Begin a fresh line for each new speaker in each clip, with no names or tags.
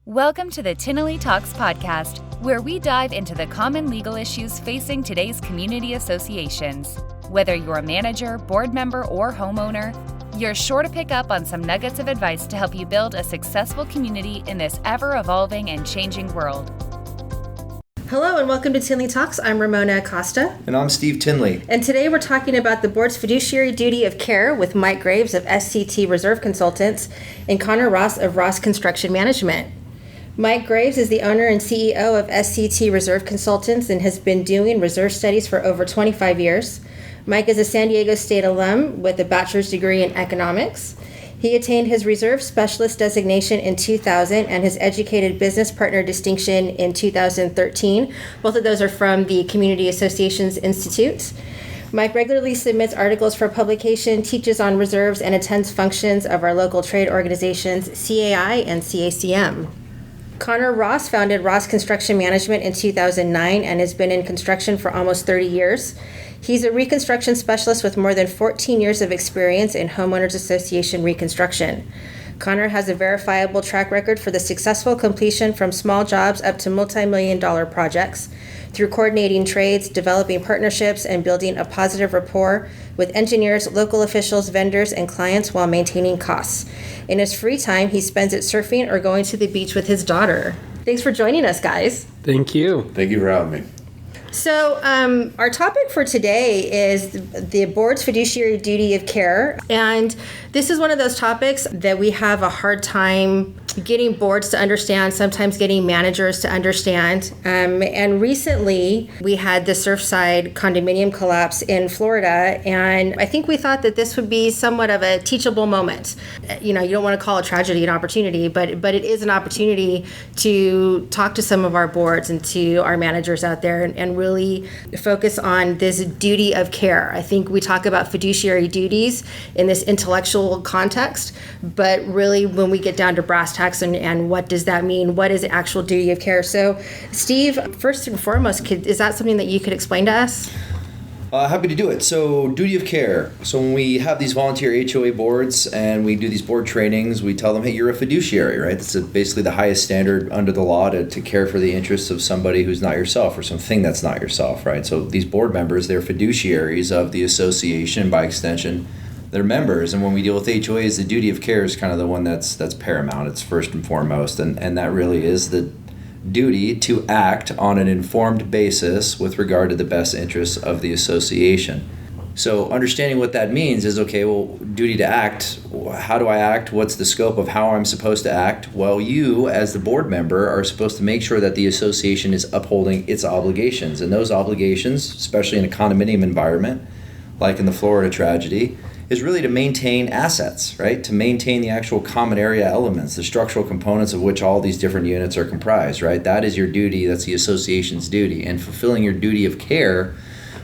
Welcome to the Tinley Talks podcast, where we dive into the common legal issues facing today's community associations. Whether you're a manager, board member, or homeowner, you're sure to pick up on some nuggets of advice to help you build a successful community in this ever-evolving and changing world.
Hello and welcome to Tinley Talks. I'm Ramona Acosta.
And I'm Steve Tinley.
And today we're talking about the board's fiduciary duty of care with Mike Graves of SCT Reserve Consultants and Conor Ross of Ross Construction Management. Mike Graves is the owner and CEO of SCT Reserve Consultants and has been doing reserve studies for over 25 years. Mike is a San Diego State alum with a bachelor's degree in economics. He attained his reserve specialist designation in 2000 and his educated business partner distinction in 2013. Both of those are from the Community Associations Institute. Mike regularly submits articles for publication, teaches on reserves, and attends functions of our local trade organizations, CAI and CACM. Conor Ross founded Ross Construction Management in 2009 and has been in construction for almost 30 years. He's a reconstruction specialist with more than 14 years of experience in homeowners association reconstruction. Conor has a verifiable track record for the successful completion from small jobs up to multi-million-dollar projects through coordinating trades, developing partnerships, and building a positive rapport with engineers, local officials, vendors, and clients while maintaining costs. In his free time, he spends it surfing or going to the beach with his daughter. Thanks for joining us, guys.
Thank you.
Thank you for having me.
So our topic for today is the board's fiduciary duty of care. And this is one of those topics that we have a hard time getting boards to understand, sometimes getting managers to understand. And recently we had the Surfside condominium collapse in Florida. And I think we thought that this would be somewhat of a teachable moment. You know, you don't want to call a tragedy an opportunity, but it is an opportunity to talk to some of our boards and to our managers out there and really focus on this duty of care. I think we talk about fiduciary duties in this intellectual context, but really when we get down to brass tacks and what does that mean? What is the actual duty of care? So, Steve, first and foremost, is that something that you could explain to us?
Happy to do it. So, duty of care. So when we have these volunteer HOA boards and we do these board trainings, we tell them, hey, you're a fiduciary, right? That's basically the highest standard under the law to care for the interests of somebody who's not yourself or something that's not yourself, right? So these board members, they're fiduciaries of the association, by extension, they're members. And when we deal with HOAs, the duty of care is kind of the one that's paramount. It's first and foremost. And that really is the duty to act on an informed basis with regard to the best interests of the association. So understanding what that means is, okay, well, duty to act, how do I act? What's the scope of how I'm supposed to act? Well, you as the board member are supposed to make sure that the association is upholding its obligations. And those obligations, especially in a condominium environment, like in the Florida tragedy, is really to maintain assets, right? To maintain the actual common area elements, the structural components of which all these different units are comprised, right? That is your duty, that's the association's duty. And fulfilling your duty of care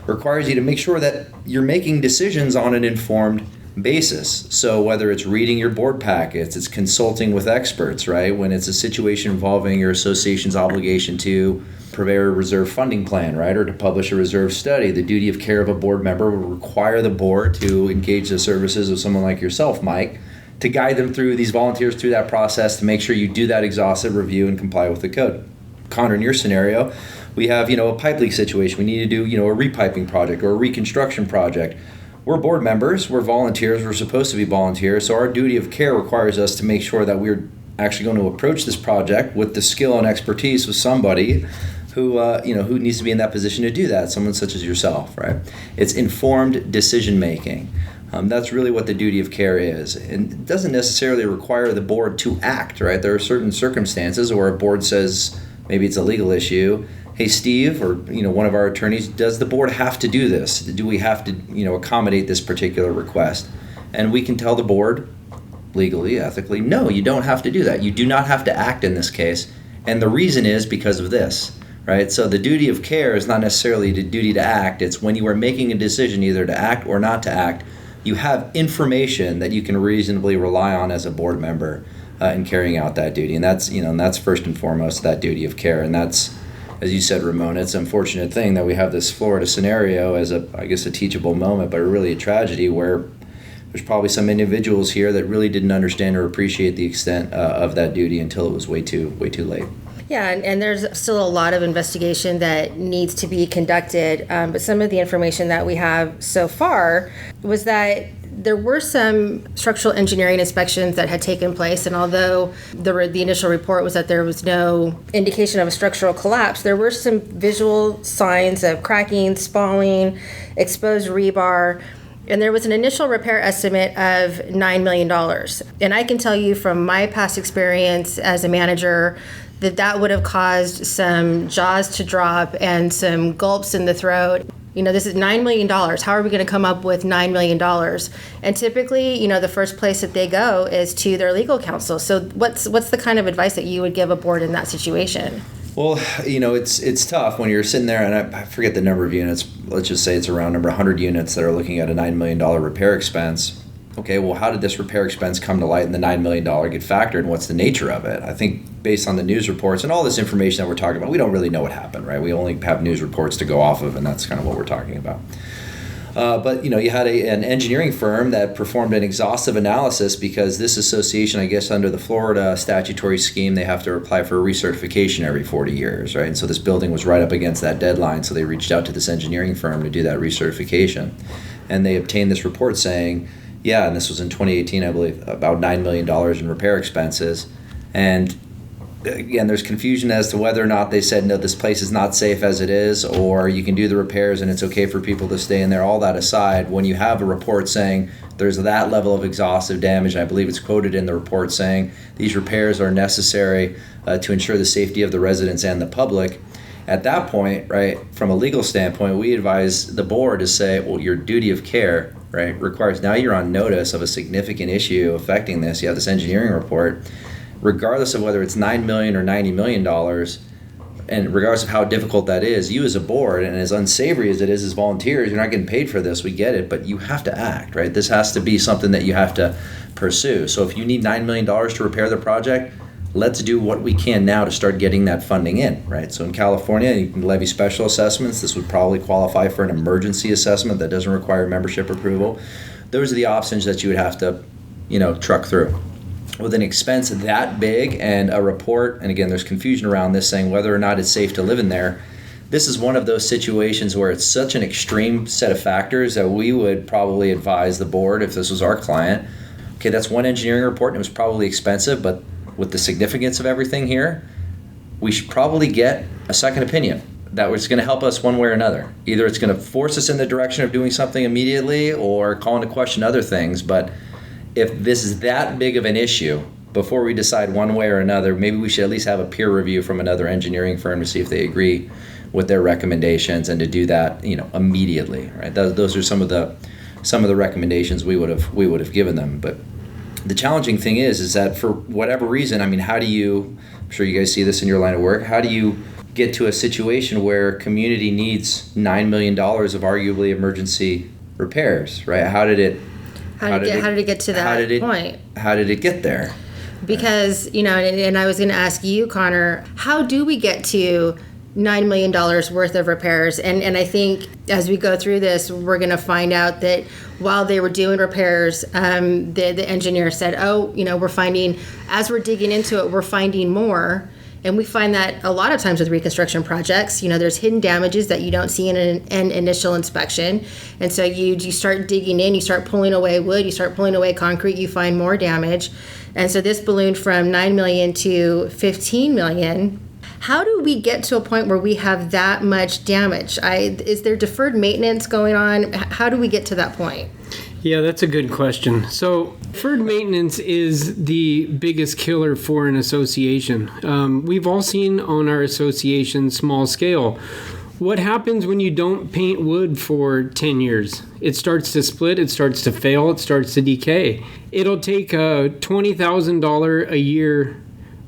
requires you to make sure that you're making decisions on an informed basis. So whether it's reading your board packets, it's consulting with experts, right? When it's a situation involving your association's obligation to prepare a reserve funding plan, right? Or to publish a reserve study, the duty of care of a board member will require the board to engage the services of someone like yourself, Mike, to guide them through these volunteers through that process to make sure you do that exhaustive review and comply with the code. Conor, in your scenario, we have, a pipe leak situation. We need to do, a repiping project or a reconstruction project. We're board members, we're volunteers, we're supposed to be volunteers, so our duty of care requires us to make sure that we're actually going to approach this project with the skill and expertise of somebody who needs to be in that position to do that, someone such as yourself, right? It's informed decision making. That's really what the duty of care is. And it doesn't necessarily require the board to act, right? There are certain circumstances where a board says, maybe it's a legal issue, hey, Steve, or one of our attorneys, does the board have to do this? Do we have to accommodate this particular request? And we can tell the board, legally, ethically, no, you don't have to do that. You do not have to act in this case. And the reason is because of this. Right? So the duty of care is not necessarily the duty to act. It's when you are making a decision either to act or not to act, you have information that you can reasonably rely on as a board member in carrying out that duty. And that's first and foremost that duty of care. And that's, as you said, Ramona, it's an unfortunate thing that we have this Florida scenario as a teachable moment, but really a tragedy where there's probably some individuals here that really didn't understand or appreciate the extent of that duty until it was way too late.
Yeah, and there's still a lot of investigation that needs to be conducted, but some of the information that we have so far was that there were some structural engineering inspections that had taken place, and although the initial report was that there was no indication of a structural collapse, there were some visual signs of cracking, spalling, exposed rebar, and there was an initial repair estimate of $9 million. And I can tell you from my past experience as a manager that would have caused some jaws to drop and some gulps in the throat. This is $9 million. How are we going to come up with $9 million? And typically, the first place that they go is to their legal counsel. So what's the kind of advice that you would give a board in that situation?
Well, it's tough when you're sitting there, and I forget the number of units. Let's just say it's around 100 units that are looking at a $9 million repair expense. Okay, well, how did this repair expense come to light and the $9 million get factored, and what's the nature of it? I think based on the news reports and all this information that we're talking about, we don't really know what happened, right? We only have news reports to go off of, and that's kind of what we're talking about. But you had an engineering firm that performed an exhaustive analysis because this association, I guess under the Florida statutory scheme, they have to apply for a recertification every 40 years, right? And so this building was right up against that deadline, so they reached out to this engineering firm to do that recertification. And they obtained this report saying, yeah, and this was in 2018, I believe, about $9 million in repair expenses. And again, there's confusion as to whether or not they said, no, this place is not safe as it is, or you can do the repairs and it's okay for people to stay in there. All that aside, when you have a report saying there's that level of exhaustive damage, and I believe it's quoted in the report saying these repairs are necessary to ensure the safety of the residents and the public, at that point, right, from a legal standpoint, we advise the board to say, well, your duty of care, right, requires, now you're on notice of a significant issue affecting this. You have this engineering report. Regardless of whether it's $9 million or $90 million, and regardless of how difficult that is, you as a board, and as unsavory as it is as volunteers, you're not getting paid for this, we get it, but you have to act, right? This has to be something that you have to pursue. So if you need $9 million to repair the project, let's do what we can now to start getting that funding in, right? So in California, you can levy special assessments. This would probably qualify for an emergency assessment that doesn't require membership approval. Those are the options that you would have to, truck through. With an expense that big and a report, and again, there's confusion around this saying whether or not it's safe to live in there, this is one of those situations where it's such an extreme set of factors that we would probably advise the board, if this was our client, okay, that's one engineering report and it was probably expensive, but with the significance of everything here, we should probably get a second opinion that was going to help us one way or another. Either it's going to force us in the direction of doing something immediately or call into question other things, but if this is that big of an issue, before we decide one way or another, maybe we should at least have a peer review from another engineering firm to see if they agree with their recommendations, and to do that, immediately. Right? Those are some of the recommendations we would have given them. But the challenging thing is that for whatever reason, how do you? I'm sure you guys see this in your line of work. How do you get to a situation where community needs $9 million of arguably emergency repairs? Right? How did it get to that point? How did it get there?
Because, and I was going to ask you, Conor, how do we get to $9 million worth of repairs? And I think as we go through this, we're going to find out that while they were doing repairs, the engineer said, we're finding, as we're digging into it, we're finding more. And we find that a lot of times with reconstruction projects, there's hidden damages that you don't see in an initial inspection. And so you start digging in, you start pulling away wood, you start pulling away concrete, you find more damage. And so this ballooned from $9 million to $15 million. How do we get to a point where we have that much damage? Is there deferred maintenance going on? How do we get to that point?
Yeah, that's a good question. So deferred maintenance is the biggest killer for an association. We've all seen on our association small scale. What happens when you don't paint wood for 10 years? It starts to split, it starts to fail, it starts to decay. It'll take a $20,000 a year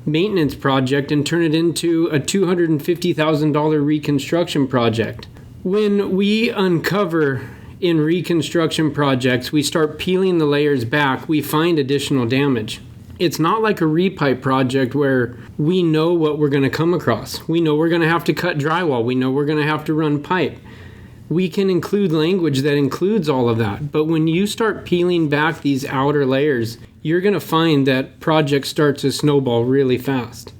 maintenance project and turn it into a $250,000 reconstruction project. When we uncover in reconstruction projects, we start peeling the layers back, we find additional damage. It's not like a repipe project where we know what we're going to come across. We know we're going to have to cut drywall. We know we're going to have to run pipe. we can include language that includes all of that. But when you start peeling back these outer layers, you're going to find that projects start to snowball really fast.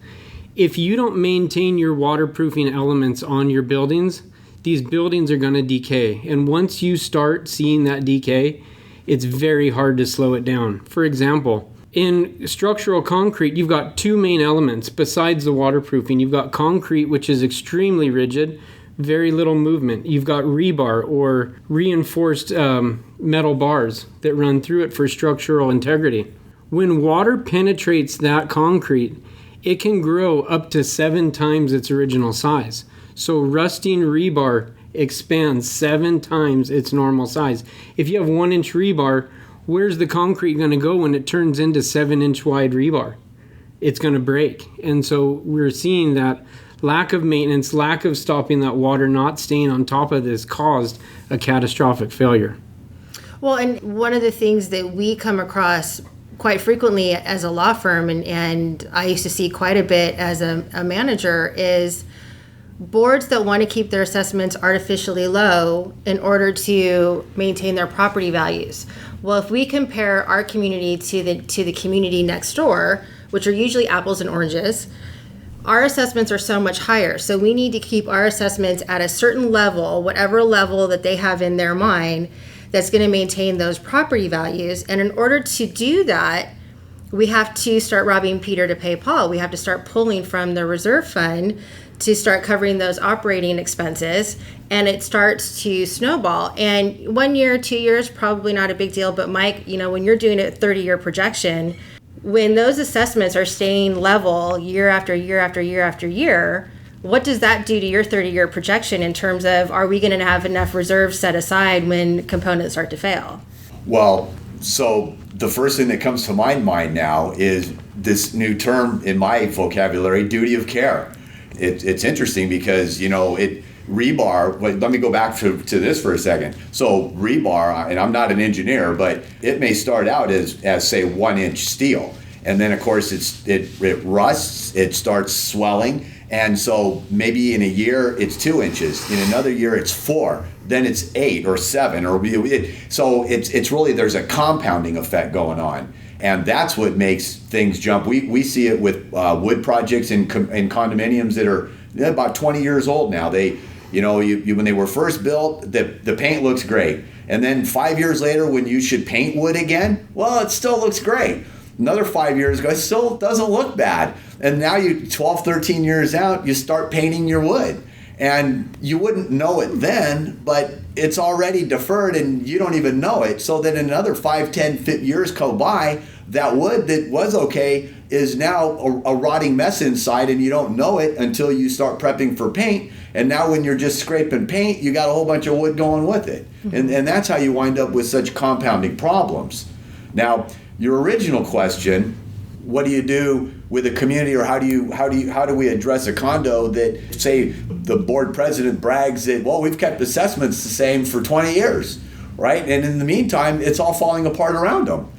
If you don't maintain your waterproofing elements on your buildings, these buildings are going to decay. And once you start seeing that decay, it's very hard to slow it down. For example, in structural concrete, you've got two main elements besides the waterproofing. You've got concrete, which is extremely rigid, very little movement. You've got rebar or reinforced metal bars that run through it for structural integrity. When water penetrates that concrete, it can grow up to 7 times its original size. So rusting rebar expands 7 times its normal size. If you have 1-inch rebar, where's the concrete going to go when it turns into 7-inch wide rebar? It's going to break. And so we're seeing that lack of maintenance, lack of stopping that water not staying on top of this caused a catastrophic failure.
Well, and one of the things that we come across quite frequently as a law firm, and I used to see quite a bit as a manager, is boards that want to keep their assessments artificially low in order to maintain their property values. Well, if we compare our community to the community next door, which are usually apples and oranges, our assessments are so much higher. So we need to keep our assessments at a certain level, whatever level that they have in their mind, that's going to maintain those property values. And in order to do that, we have to start robbing Peter to pay Paul. We have to start pulling from the reserve fund to start covering those operating expenses, and it starts to snowball. And 1 year, 2 years, probably not a big deal. But Mike, when you're doing a 30-year projection, when those assessments are staying level year after year after year after year, what does that do to your 30-year projection in terms of, are we going to have enough reserves set aside when components start to fail?
Well, so the first thing that comes to my mind now is this new term in my vocabulary, duty of care. It's interesting because, rebar, let me go back to this for a second. So rebar, and I'm not an engineer, but it may start out as say 1-inch steel. And then of course it rusts, it starts swelling. And so maybe in a year it's 2 inches, in another year it's 4, then it's 8 or 7, so it's really, there's a compounding effect going on. And that's what makes things jump. We see it with wood projects in condominiums that are about 20 years old now. They, when they were first built, the paint looks great. And then 5 years later, when you should paint wood again, well, it still looks great. Another 5 years ago, it still doesn't look bad. And now 12, 13 years out, you start painting your wood. And you wouldn't know it then, but it's already deferred and you don't even know it. So then another 5, 10 years go by, that wood that was okay is now a rotting mess inside, and you don't know it until you start prepping for paint. And now when you're just scraping paint, you got a whole bunch of wood going with it. Mm-hmm. And that's how you wind up with such compounding problems. Now, your original question, what do you do with a community, or how do we address a condo that, say, the board president brags that, well, we've kept assessments the same for 20 years, right? And in the meantime, it's all falling apart around them.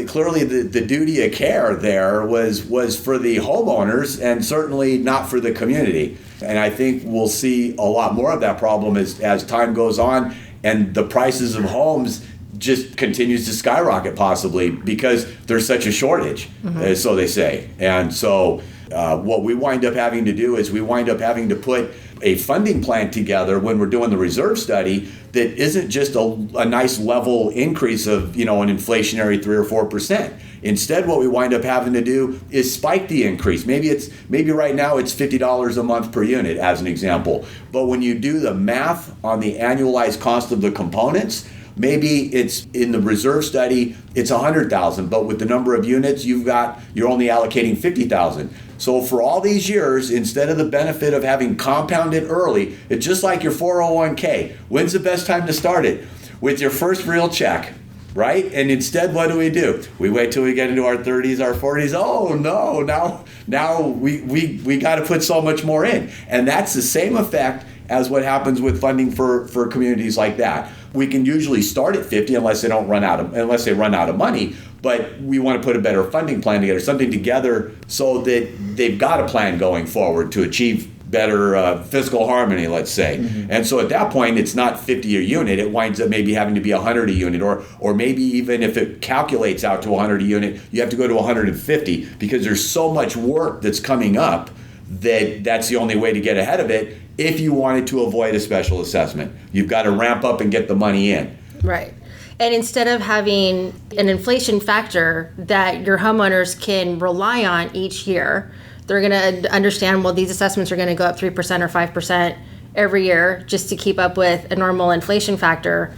Clearly the duty of care there was for the homeowners and certainly not for the community. And I think we'll see a lot more of that problem as time goes on, and the prices of homes just continues to skyrocket, possibly because there's such a shortage, so they say. And so what we wind up having to do is we wind up having to put a funding plan together when we're doing the reserve study that isn't just a nice level increase of, an inflationary 3 or 4%. Instead, what we wind up having to do is spike the increase. Maybe right now it's $50 a month per unit, as an example. But when you do the math on the annualized cost of the components, maybe it's in the reserve study, it's $100,000, but with the number of units you're only allocating $50,000. So for all these years, instead of the benefit of having compounded early, it's just like your 401k. When's the best time to start it? With your first real check, right? And instead, what do? We wait till we get into our 30s, our 40s. Oh no, now we got to put so much more in. And that's the same effect as what happens with funding for communities like that. We can usually start at 50 unless they run out of money, but we want to put a better funding plan together, something together so that they've got a plan going forward to achieve better fiscal harmony, let's say. Mm-hmm. And so at that point, it's not 50 a unit. It winds up maybe having to be 100 a unit, or maybe even if it calculates out to 100 a unit, you have to go to 150 because there's so much work that's coming up that's the only way to get ahead of it. If you wanted to avoid a special assessment, you've got to ramp up and get the money in.
Right. And instead of having an inflation factor that your homeowners can rely on each year, they're going to understand, well, these assessments are going to go up 3% or 5% every year just to keep up with a normal inflation factor.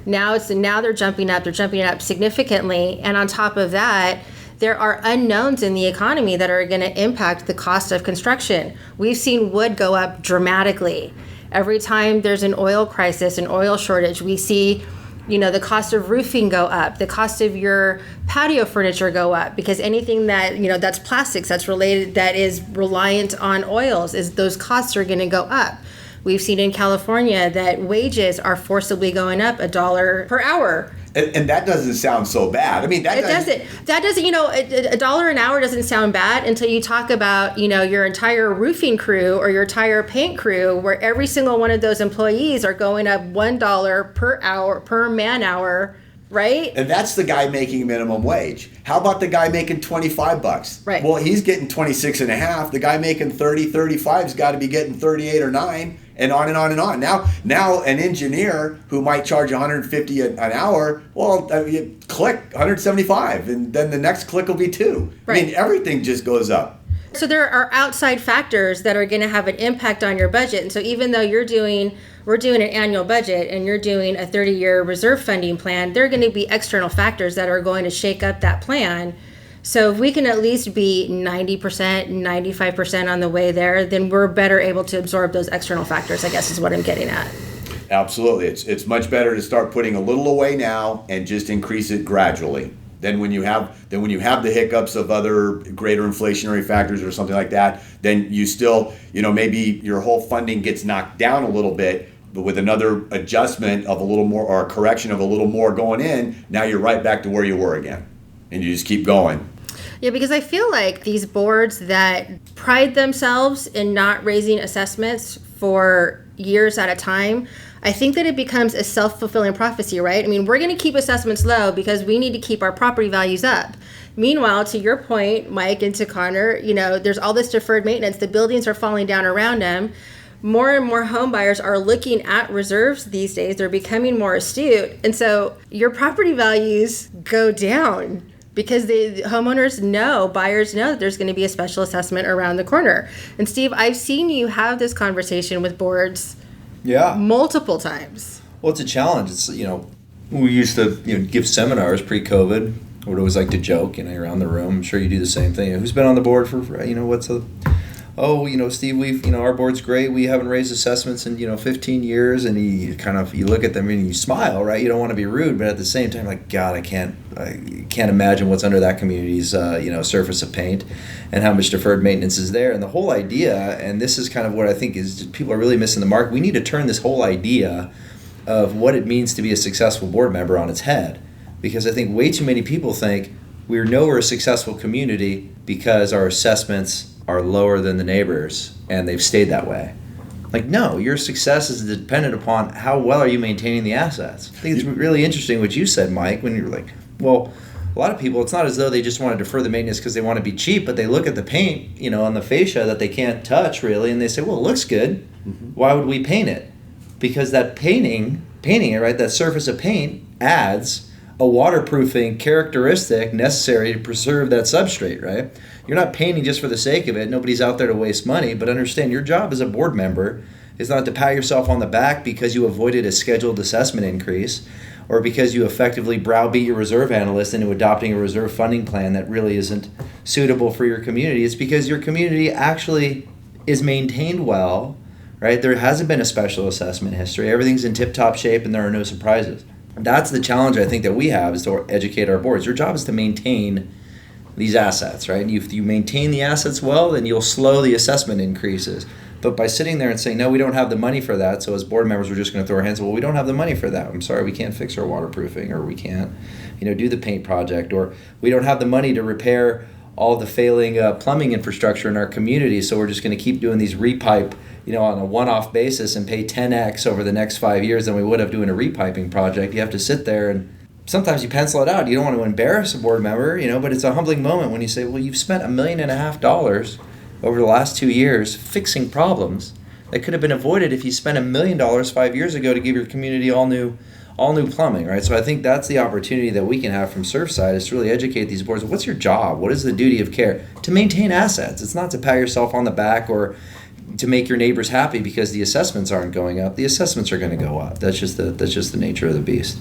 Now they're jumping up significantly. And on top of that, there are unknowns in the economy that are going to impact the cost of construction. We've seen wood go up dramatically. Every time there's an oil crisis, an oil shortage, we see the cost of roofing go up, the cost of your patio furniture go up, because anything that, that's plastics, that's related, that is reliant on oils, those costs are going to go up. We've seen in California that wages are forcibly going up $1 per hour.
And that doesn't sound so bad. I mean, that doesn't,
$1 an hour doesn't sound bad until you talk about, your entire roofing crew or your entire paint crew, where every single one of those employees are going up $1 per hour, per man hour, right?
And that's the guy making minimum wage. How about the guy making $25?
Right.
Well, he's getting 26 and a half. The guy making 30, 35's got to be getting 38 or 9. And on and on and on. Now an engineer who might charge $150 an hour, well, you click 175, and then the next click will be 2. Right. I mean, everything just goes up.
So there are outside factors that are going to have an impact on your budget. And so even though we're doing an annual budget and you're doing a 30-year reserve funding plan, there are going to be external factors that are going to shake up that plan. So if we can at least be 90%, 95% on the way there, then we're better able to absorb those external factors, I guess is what I'm getting at.
Absolutely. It's much better to start putting a little away now and just increase it gradually. Then when you have the hiccups of other greater inflationary factors or something like that, then you still, maybe your whole funding gets knocked down a little bit, but with another adjustment of a little more or a correction of a little more going in, now you're right back to where you were again. And you just keep going.
Yeah, because I feel like these boards that pride themselves in not raising assessments for years at a time, I think that it becomes a self-fulfilling prophecy, right? I mean, we're going to keep assessments low because we need to keep our property values up. Meanwhile, to your point, Mike, and to Conor, there's all this deferred maintenance. The buildings are falling down around them. More and more home buyers are looking at reserves these days. They're becoming more astute. And so your property values go down, because the homeowners know, buyers know that there's going to be a special assessment around the corner. And Steve, I've seen you have this conversation with boards multiple times.
Well, it's a challenge. It's, we used to give seminars pre-COVID. I would always like to joke, around the room. I'm sure you do the same thing. Who's been on the board for Steve, we've, our board's great. We haven't raised assessments in, 15 years. And you look at them and you smile, right? You don't want to be rude, but at the same time, like, God, I can't imagine what's under that community's, surface of paint and how much deferred maintenance is there. And the whole idea, and this is kind of what I think is people are really missing the mark. We need to turn this whole idea of what it means to be a successful board member on its head. Because I think way too many people think we're a successful community because our assessments are lower than the neighbors, and they've stayed that way. Like, no, your success is dependent upon how well are you maintaining the assets. I think it's really interesting what you said, Mike, when you're like, well, a lot of people, it's not as though they just want to defer the maintenance because they want to be cheap, but they look at the paint, on the fascia that they can't touch really, and they say, well, it looks good. Mm-hmm. Why would we paint it? Because that painting it, right, that surface of paint adds a waterproofing characteristic necessary to preserve that substrate, right? You're not painting just for the sake of it. Nobody's out there to waste money, but understand your job as a board member is not to pat yourself on the back because you avoided a scheduled assessment increase or because you effectively browbeat your reserve analyst into adopting a reserve funding plan that really isn't suitable for your community. It's because your community actually is maintained well, right? There hasn't been a special assessment history. Everything's in tip-top shape and there are no surprises. That's the challenge I think that we have, is to educate our boards. Your job is to maintain these assets, right? If you maintain the assets well, then you'll slow the assessment increases. But by sitting there and saying, no, we don't have the money for that, so as board members, we're just going to throw our hands, well, we don't have the money for that. I'm sorry, we can't fix our waterproofing, or we can't, do the paint project, or we don't have the money to repair all the failing plumbing infrastructure in our community, so we're just going to keep doing these repipe, on a one-off basis and pay 10x over the next 5 years than we would have doing a repiping project. You have to sit there and sometimes you pencil it out. You don't want to embarrass a board member, but it's a humbling moment when you say, well, you've spent $1.5 million over the last 2 years fixing problems that could have been avoided if you spent $1 million 5 years ago to give your community all new plumbing, right? So I think that's the opportunity that we can have from Surfside, is to really educate these boards. What's your job? What is the duty of care? To maintain assets. It's not to pat yourself on the back or to make your neighbors happy because the assessments aren't going up. The assessments are going to go up. That's just the nature of the beast.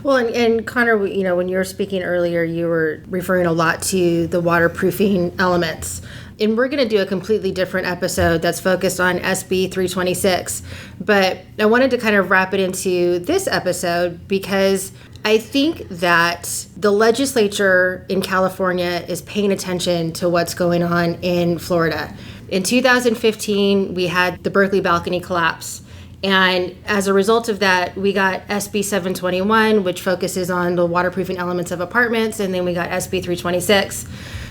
Well, and Conor, when you were speaking earlier, you were referring a lot to the waterproofing elements. And we're going to do a completely different episode that's focused on SB 326. But I wanted to kind of wrap it into this episode because I think that the legislature in California is paying attention to what's going on in Florida. In 2015, we had the Berkeley balcony collapse. And as a result of that, we got SB 721, which focuses on the waterproofing elements of apartments. And then we got SB 326,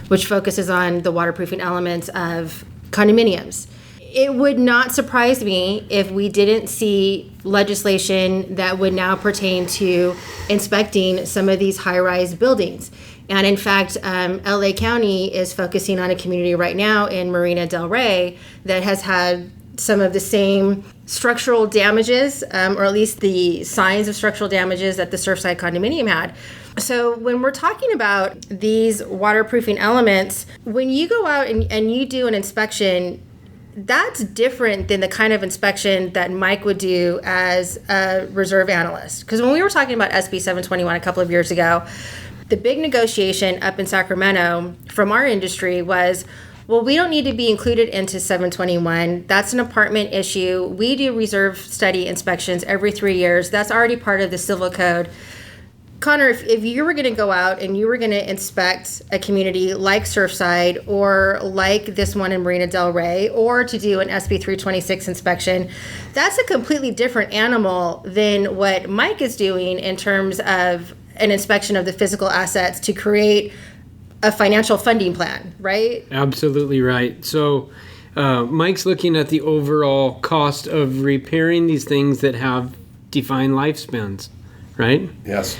which focuses on the waterproofing elements of condominiums. It would not surprise me if we didn't see legislation that would now pertain to inspecting some of these high-rise buildings. And in fact, LA County is focusing on a community right now in Marina del Rey that has had some of the same structural damages, or at least the signs of structural damages that the Surfside condominium had. So when we're talking about these waterproofing elements, when you go out and you do an inspection, that's different than the kind of inspection that Mike would do as a reserve analyst. Because when we were talking about SB 721 a couple of years ago, the big negotiation up in Sacramento from our industry was, well, we don't need to be included into 721. That's an apartment issue. We do reserve study inspections every 3 years. That's already part of the civil code. Conor, if you were going to go out and you were going to inspect a community like Surfside or like this one in Marina del Rey, or to do an SB 326 inspection, that's a completely different animal than what Mike is doing in terms of an inspection of the physical assets to create a financial funding plan, right?
Absolutely right. So Mike's looking at the overall cost of repairing these things that have defined lifespans, right?
Yes.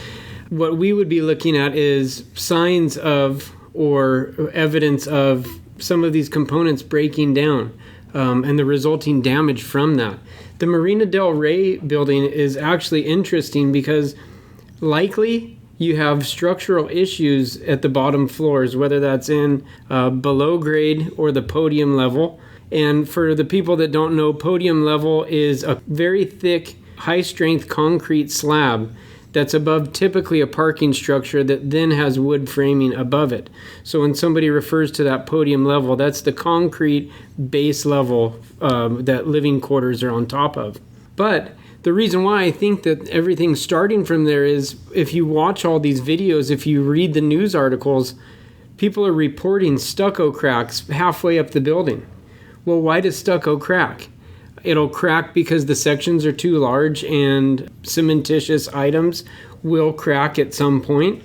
What we would be looking at is signs of or evidence of some of these components breaking down and the resulting damage from that. The Marina del Rey building is actually interesting because likely you have structural issues at the bottom floors, whether that's in below grade or the podium level. And for the people that don't know, podium level is a very thick, high-strength concrete slab that's above typically a parking structure that then has wood framing above it. So when somebody refers to that podium level, that's the concrete base level that living quarters are on top of. But the reason why I think that everything's starting from there is if you watch all these videos, if you read the news articles, people are reporting stucco cracks halfway up the building. Well, why does stucco crack? It'll crack because the sections are too large and cementitious items will crack at some point,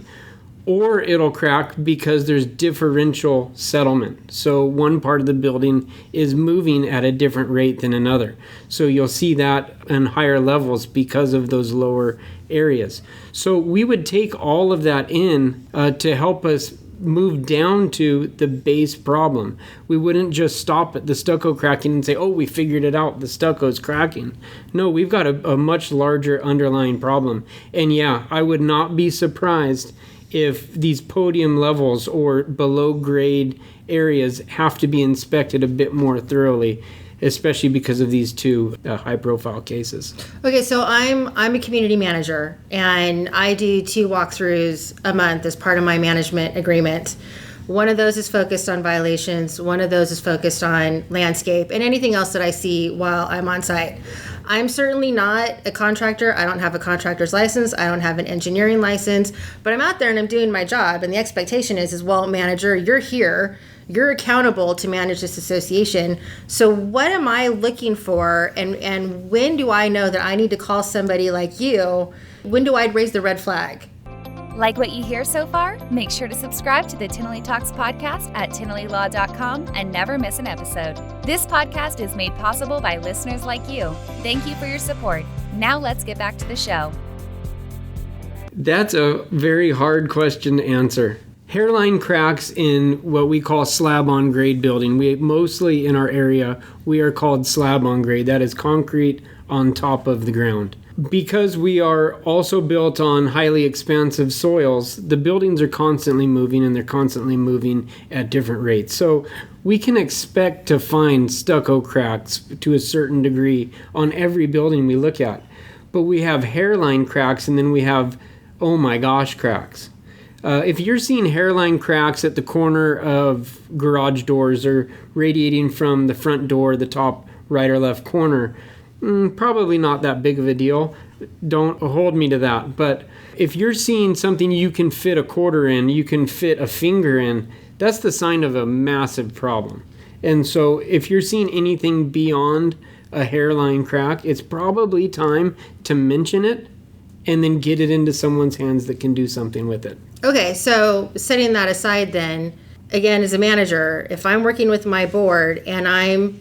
or it'll crack because there's differential settlement. So one part of the building is moving at a different rate than another. So you'll see that on higher levels because of those lower areas. So we would take all of that in to help us move down to the base problem. We wouldn't just stop at the stucco cracking and say, oh, we figured it out, the stucco's cracking. No, we've got a much larger underlying problem. And yeah, I would not be surprised if these podium levels or below grade areas have to be inspected a bit more thoroughly, especially because of these two high profile cases.
Okay, so I'm a community manager and I do 2 walkthroughs a month as part of my management agreement. One of those is focused on violations, one of those is focused on landscape and anything else that I see while I'm on site. I'm certainly not a contractor. I don't have a contractor's license. I don't have an engineering license, but I'm out there and I'm doing my job. And the expectation is, well, manager, you're here. You're accountable to manage this association. So what am I looking for? And when do I know that I need to call somebody like you? When do I raise the red flag?
Like what you hear so far? Make sure to subscribe to the Tinley Talks podcast at tinleylaw.com and never miss an episode. This podcast is made possible by listeners like you. Thank you for your support. Now let's get back to the show.
That's a very hard question to answer. Hairline cracks in what we call slab on grade building. We mostly in our area, we are called slab on grade. That is concrete on top of the ground. Because we are also built on highly expansive soils, the buildings are constantly moving and they're constantly moving at different rates. So we can expect to find stucco cracks to a certain degree on every building we look at. But we have hairline cracks and then we have, oh my gosh, cracks. If you're seeing hairline cracks at the corner of garage doors or radiating from the front door, the top right or left corner, probably not that big of a deal. Don't hold me to that. But if you're seeing something you can fit a quarter in, you can fit a finger in, that's the sign of a massive problem. And so if you're seeing anything beyond a hairline crack, it's probably time to mention it and then get it into someone's hands that can do something with it.
Okay, so setting that aside then, again, as a manager, if I'm working with my board and I'm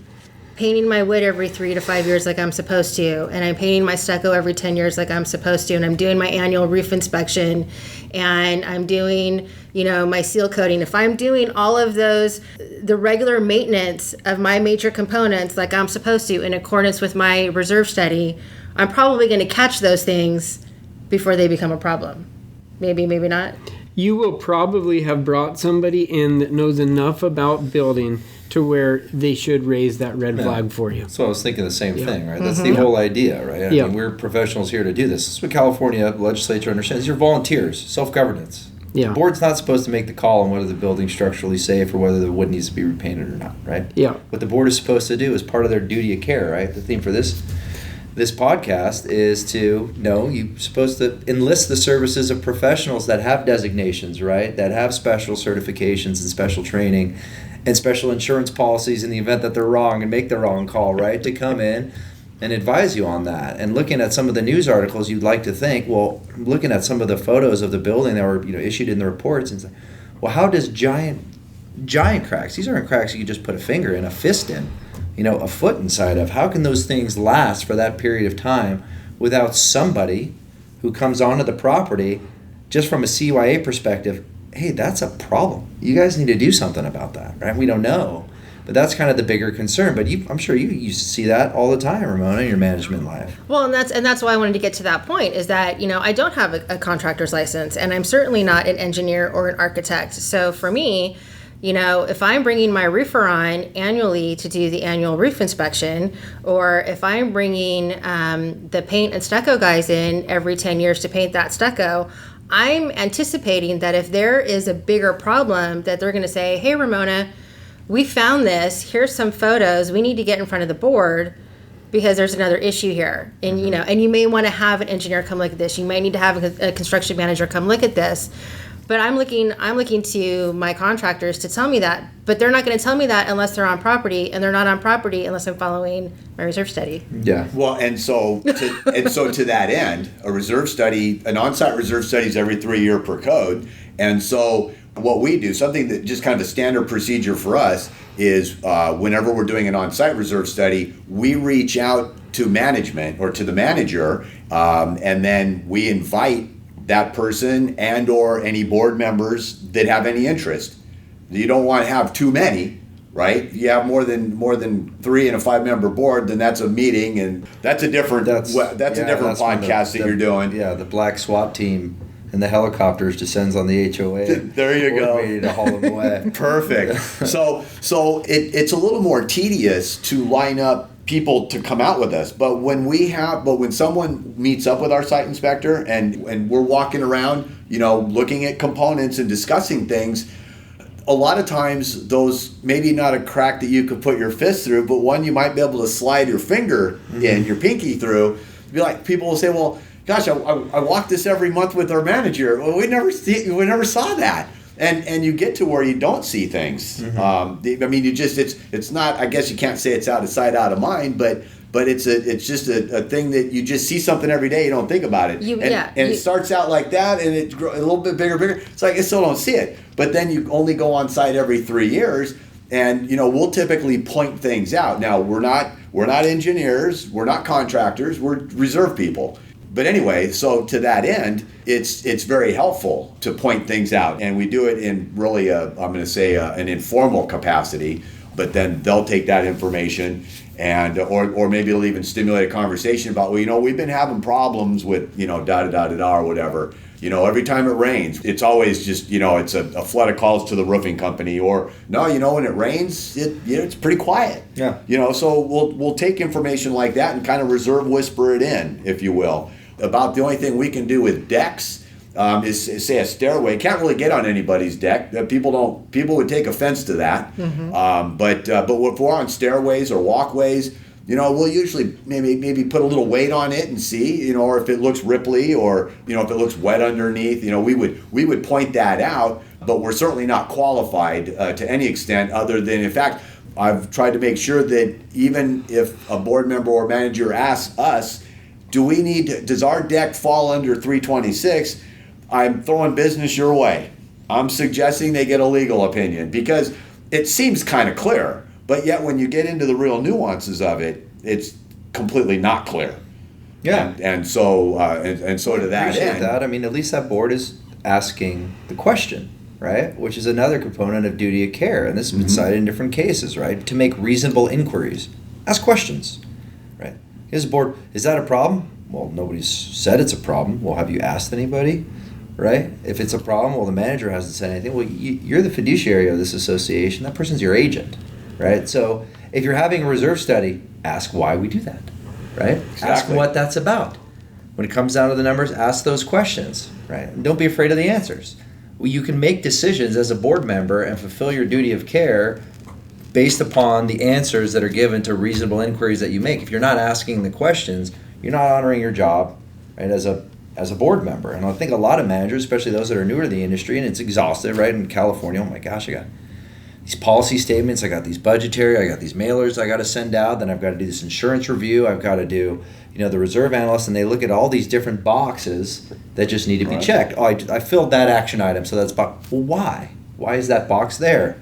painting my wood every 3 to 5 years like I'm supposed to, and I'm painting my stucco every 10 years like I'm supposed to, and I'm doing my annual roof inspection, and I'm doing, my seal coating. If I'm doing all of those, the regular maintenance of my major components like I'm supposed to in accordance with my reserve study, I'm probably going to catch those things before they become a problem. Maybe, maybe not.
You will probably have brought somebody in that knows enough about building to where they should raise that red flag for you.
So I was thinking the same thing, right? That's the whole idea, right? I mean, we're professionals here to do this. This is what California legislature understands. You're volunteers, self-governance.
Yeah.
The board's not supposed to make the call on whether the building's structurally safe or whether the wood needs to be repainted or not, right?
Yeah.
What the board is supposed to do is part of their duty of care, right? The theme for this podcast is to know you're supposed to enlist the services of professionals that have designations, right? That have special certifications and special training and special insurance policies in the event that they're wrong and make the wrong call, right? To come in and advise you on that. And looking at some of the news articles, you'd like to think, well, looking at some of the photos of the building that were issued in the reports, and say, well, how does giant cracks, these aren't cracks you can just put a finger in, a fist in, a foot inside of, how can those things last for that period of time without somebody who comes onto the property, just from a CYA perspective, hey, that's a problem. You guys need to do something about that, right? We don't know. But that's kind of the bigger concern. But I'm sure you used to see that all the time, Ramona, in your management life.
Well, and that's why I wanted to get to that point, is that, I don't have a contractor's license, and I'm certainly not an engineer or an architect. So for me, if I'm bringing my roofer on annually to do the annual roof inspection, or if I'm bringing the paint and stucco guys in every 10 years to paint that stucco, I'm anticipating that if there is a bigger problem, that they're going to say, hey, Ramona, we found this. Here's some photos. We need to get in front of the board because there's another issue here. And, and you may want to have an engineer come look at this. You might need to have a construction manager come look at this. But I'm looking to my contractors to tell me that. But they're not going to tell me that unless they're on property, and they're not on property unless I'm following my reserve study.
Yeah.
Well, and so to that end, an on-site reserve study is every 3 year per code. And so what we do, something that just kind of a standard procedure for us, is whenever we're doing an on-site reserve study, we reach out to management or to the manager, and then we invite that person and or any board members that have any interest. You don't want to have too many, right? If you have more than 3 in a 5-member board, then that's a meeting, and that's a different podcast that you're doing.
Yeah, the black SWAT team and the helicopters descends on the HOA.
There you go.
Ready to haul them away.
Perfect. So it's a little more tedious to line up people to come out with us, but when someone meets up with our site inspector and we're walking around, looking at components and discussing things, a lot of times those, maybe not a crack that you could put your fist through, but one you might be able to slide your finger in, your pinky through. Be like, people will say, well, gosh, I walk this every month with our manager. Well, we never saw that. And you get to where you don't see things. I mean, it's not, I guess you can't say it's out of sight, out of mind, but but it's just a thing that you just see something every day, you don't think about it. It starts out like that, and it grows a little bit bigger. It's like I still don't see it. But then you only go on site every 3 years, and we'll typically point things out. Now we're not engineers, we're not contractors, we're reserve people. But anyway, so to that end, it's very helpful to point things out, and we do it in really an informal capacity. But then they'll take that information and or maybe it'll even stimulate a conversation about, we've been having problems with or whatever. Every time it rains, it's always just it's a flood of calls to the roofing company, or no, when it rains, it's pretty quiet.
Yeah.
So we'll take information like that and kind of reserve whisper it in, if you will. About the only thing we can do with decks is say a stairway. Can't really get on anybody's deck. People would take offense to that. Mm-hmm. But if we're on stairways or walkways, we'll usually maybe put a little weight on it and see, or if it looks ripply, or if it looks wet underneath, we would point that out. But we're certainly not qualified to any extent, other than, in fact, I've tried to make sure that even if a board member or manager asks us, does our deck fall under 326? I'm throwing business your way. I'm suggesting they get a legal opinion, because it seems kind of clear, but yet when you get into the real nuances of it, it's completely not clear.
Yeah.
And so to that end,
that. I mean, at least that board is asking the question, right? Which is another component of duty of care, and this has been cited in different cases, right? To make reasonable inquiries, ask questions, right? Is board, is that a problem? Well, nobody's said it's a problem. Well, have you asked anybody? Right? If it's a problem, well, the manager hasn't said anything. Well, you're the fiduciary of this association. That person's your agent, right? So if you're having a reserve study, ask why we do that, right?
Exactly.
Ask what that's about. When it comes down to the numbers, ask those questions, right? And don't be afraid of the answers. Well, you can make decisions as a board member and fulfill your duty of care based upon the answers that are given to reasonable inquiries that you make. If you're not asking the questions, you're not honoring your job, right, as a board member. And I think a lot of managers, especially those that are newer to the industry, and it's exhaustive, right? In California, oh my gosh, I got these policy statements, I got these budgetary, I got these mailers I got to send out, then I've got to do this insurance review, I've got to do, the reserve analyst, and they look at all these different boxes that just need to be checked. Oh, I filled that action item, so that's well, why? Why is that box there?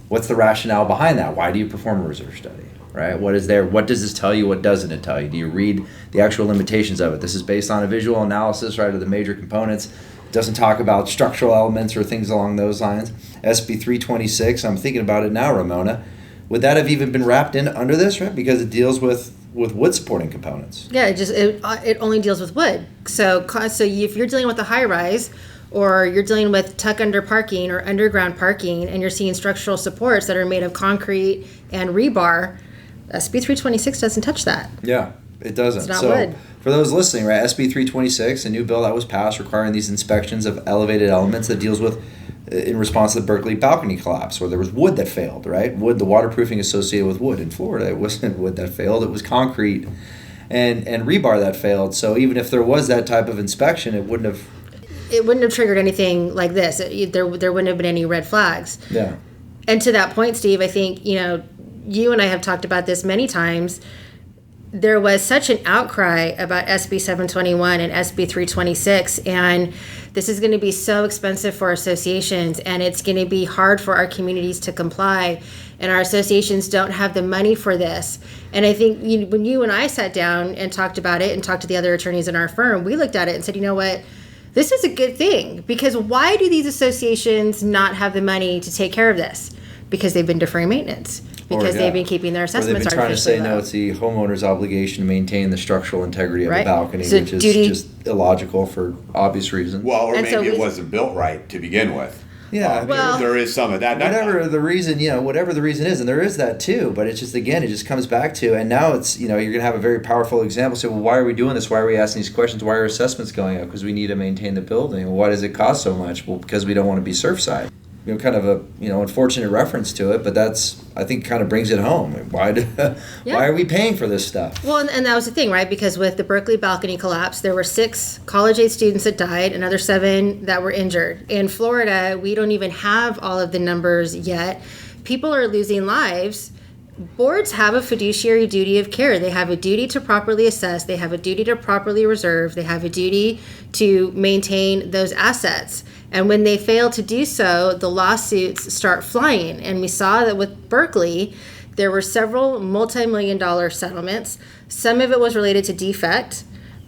What's the rationale behind that? Why do you perform a reserve study? Right? What is there? What does this tell you? What doesn't it tell you? Do you read the actual limitations of it? This is based on a visual analysis, right, of the major components. It doesn't talk about structural elements or things along those lines. SB 326, I'm thinking about it now, Ramona. Would that have even been wrapped in under this, right? Because it deals with wood supporting components.
Yeah, it only deals with wood. So if you're dealing with a high rise, or you're dealing with tuck under parking or underground parking, and you're seeing structural supports that are made of concrete and rebar, SB 326 doesn't touch that.
Yeah, it doesn't.
It's not wood.
For those listening, right, SB 326, a new bill that was passed requiring these inspections of elevated elements that deals with, in response to the Berkeley balcony collapse, where there was wood that failed, right? Wood, the waterproofing associated with wood. In Florida, it wasn't wood that failed, it was concrete and rebar that failed. So even if there was that type of inspection, it wouldn't have triggered anything like this.
There wouldn't have been any red flags.
Yeah.
And to that point, Steve, I think, you and I have talked about this many times. There was such an outcry about SB 721 and SB 326, and this is going to be so expensive for associations, and it's going to be hard for our communities to comply, and our associations don't have the money for this. And I think when you and I sat down and talked about it and talked to the other attorneys in our firm, we looked at it and said, you know what? This is a good thing, because why do these associations not have the money to take care of this? Because they've been deferring maintenance. Because they've been keeping their assessments
artificially low. Or they've been trying to say, no, it's the homeowner's obligation to maintain the structural integrity of the balcony, so which is just illogical for obvious reasons.
Well, or maybe it wasn't built right to begin with.
Yeah,
there is some of that.
Whatever the reason is, and there is that too. But it's just, again, it just comes back to, and now it's, you're going to have a very powerful example. So, well, why are we doing this? Why are we asking these questions? Why are assessments going up? Because we need to maintain the building. Well, why does it cost so much? Well, because we don't want to be surfside. Kind of a unfortunate reference to it, but that's, I think, kind of brings it home. Why are we paying for this stuff?
Well, and that was the thing, right? Because with the Berkeley balcony collapse, there were 6 college-age students that died, another 7 that were injured. In Florida, we don't even have all of the numbers yet. People are losing lives Boards have a fiduciary duty of care. They have a duty to properly assess. They have a duty to properly reserve. They have a duty to maintain those assets. And when they fail to do so, the lawsuits start flying. And we saw that with Berkeley, there were several multi-million-dollar settlements. Some of it was related to defect,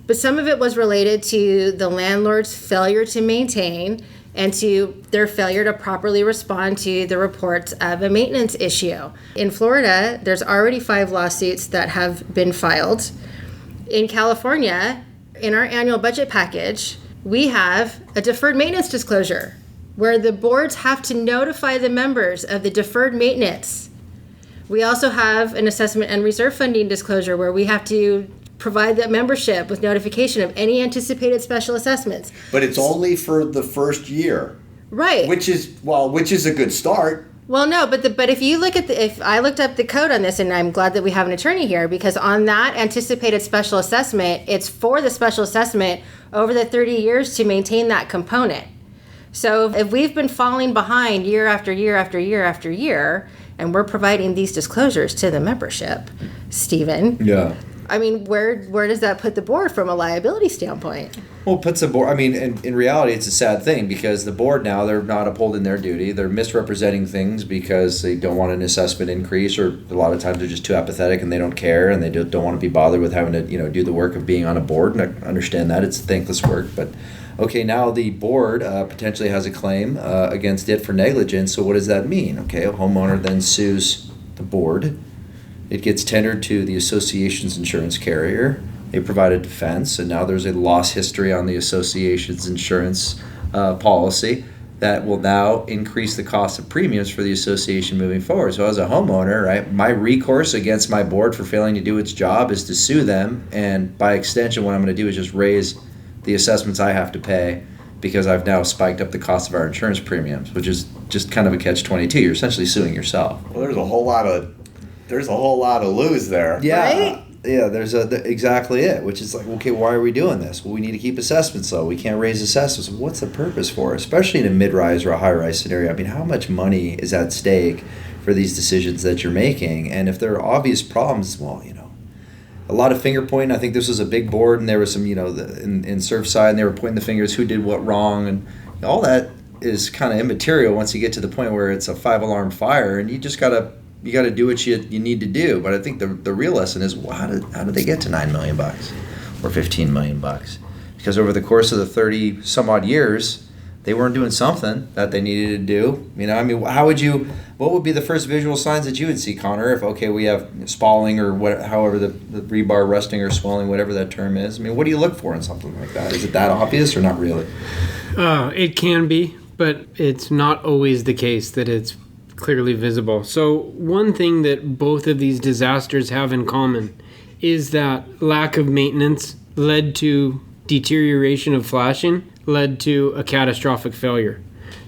but some of it was related to the landlord's failure to maintain and to their failure to properly respond to the reports of a maintenance issue. In Florida, there's already 5 lawsuits that have been filed. In California, in our annual budget package, we have a deferred maintenance disclosure where the boards have to notify the members of the deferred maintenance. We also have an assessment and reserve funding disclosure where we have to provide that membership with notification of any anticipated special assessments.
But it's only for the first year.
Right.
Which is a good start.
Well, no, but if you look at if I looked up the code on this, and I'm glad that we have an attorney here, because on that anticipated special assessment, it's for the special assessment over the 30 years to maintain that component. So if we've been falling behind year after year after year after year, and we're providing these disclosures to the membership, Stephen.
Yeah.
I mean, where does that put the board from a liability standpoint?
Well, it puts the board, I mean, in reality, it's a sad thing because the board now, they're not upholding their duty. They're misrepresenting things because they don't want an assessment increase, or a lot of times they're just too apathetic and they don't care and they don't want to be bothered with having to, do the work of being on a board. And I understand that. It's thankless work. But, okay, now the board potentially has a claim against it for negligence. So what does that mean? Okay, a homeowner then sues the board. It gets tendered to the association's insurance carrier. They provide a defense, and now there's a loss history on the association's insurance policy that will now increase the cost of premiums for the association moving forward. So as a homeowner, right, my recourse against my board for failing to do its job is to sue them, and by extension, what I'm going to do is just raise the assessments I have to pay because I've now spiked up the cost of our insurance premiums, which is just kind of a catch-22. You're essentially suing yourself.
Well, there's a whole lot of lose there.
Yeah.
Right?
Yeah, there's exactly it, which is like, okay, why are we doing this? Well, we need to keep assessments low. We can't raise assessments. What's the purpose for it? Especially in a mid-rise or a high-rise scenario. I mean, how much money is at stake for these decisions that you're making? And if there are obvious problems, well, a lot of finger pointing. I think this was a big board, and there was some, in Surfside, and they were pointing the fingers, who did what wrong, and all that is kind of immaterial once you get to the point where it's a 5-alarm fire, and you just got to do what you need to do. But I think the real lesson is, well, how did they get to $9 million or $15 million? Because over the course of the 30 some odd years, they weren't doing something that they needed to do. What would be the first visual signs that you would see, Conor, if, okay, we have spalling or however the rebar rusting or swelling, whatever that term is? I mean, what do you look for in something like that? Is it that obvious or not really?
It can be, but it's not always the case that it's clearly visible. So one thing that both of these disasters have in common is that lack of maintenance led to deterioration of flashing, led to a catastrophic failure.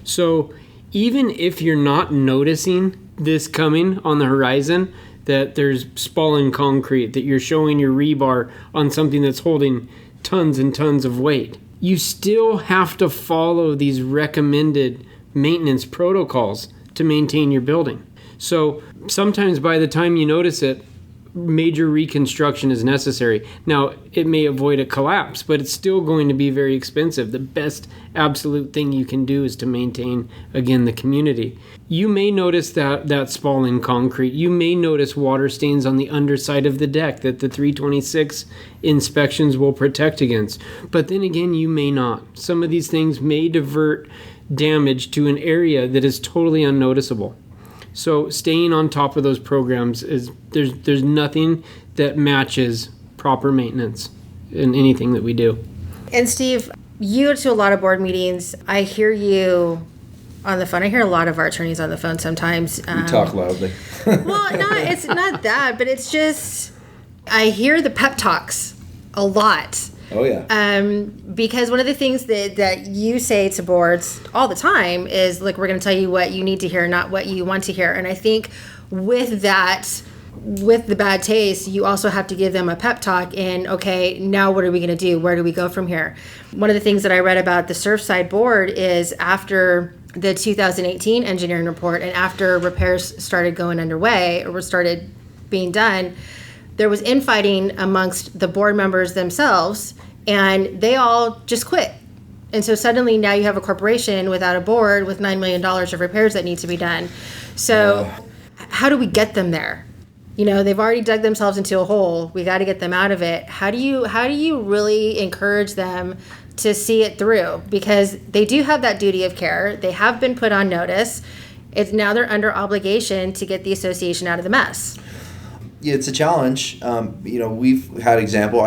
So even if you're not noticing this coming on the horizon, that there's spalling concrete, that you're showing your rebar on something that's holding tons and tons of weight, you still have to follow these recommended maintenance protocols to maintain your building. So sometimes by the time you notice it, major reconstruction is necessary. Now, it may avoid a collapse, but it's still going to be very expensive. The best absolute thing you can do is to maintain, again, the community. You may notice that spalling concrete. You may notice water stains on the underside of the deck that the 326 inspections will protect against. But then again, you may not. Some of these things may divert damage to an area that is totally unnoticeable. So staying on top of those programs is there's nothing that matches proper maintenance in anything that we do.
And Steve, you go to a lot of board meetings. I hear you on the phone. I hear a lot of our attorneys on the phone sometimes.
You talk loudly.
Well, it's not that, but it's just I hear the pep talks a lot.
Oh, yeah.
Because one of the things that you say to boards all the time is, look, we're going to tell you what you need to hear, not what you want to hear. And I think with that, with the bad taste, you also have to give them a pep talk in, okay, now what are we going to do? Where do we go from here? One of the things that I read about the Surfside board is after the 2018 engineering report, and after repairs started going underway or started being done, there was infighting amongst the board members themselves, and they all just quit. And so suddenly now you have a corporation without a board with $9 million of repairs that need to be done. So how do we get them there? You know, they've already dug themselves into a hole. We got to get them out of it. How do you really encourage them to see it through? Because they do have that duty of care. They have been put on notice. It's now they're under obligation to get the association out of the mess.
Yeah, it's a challenge. We've had example.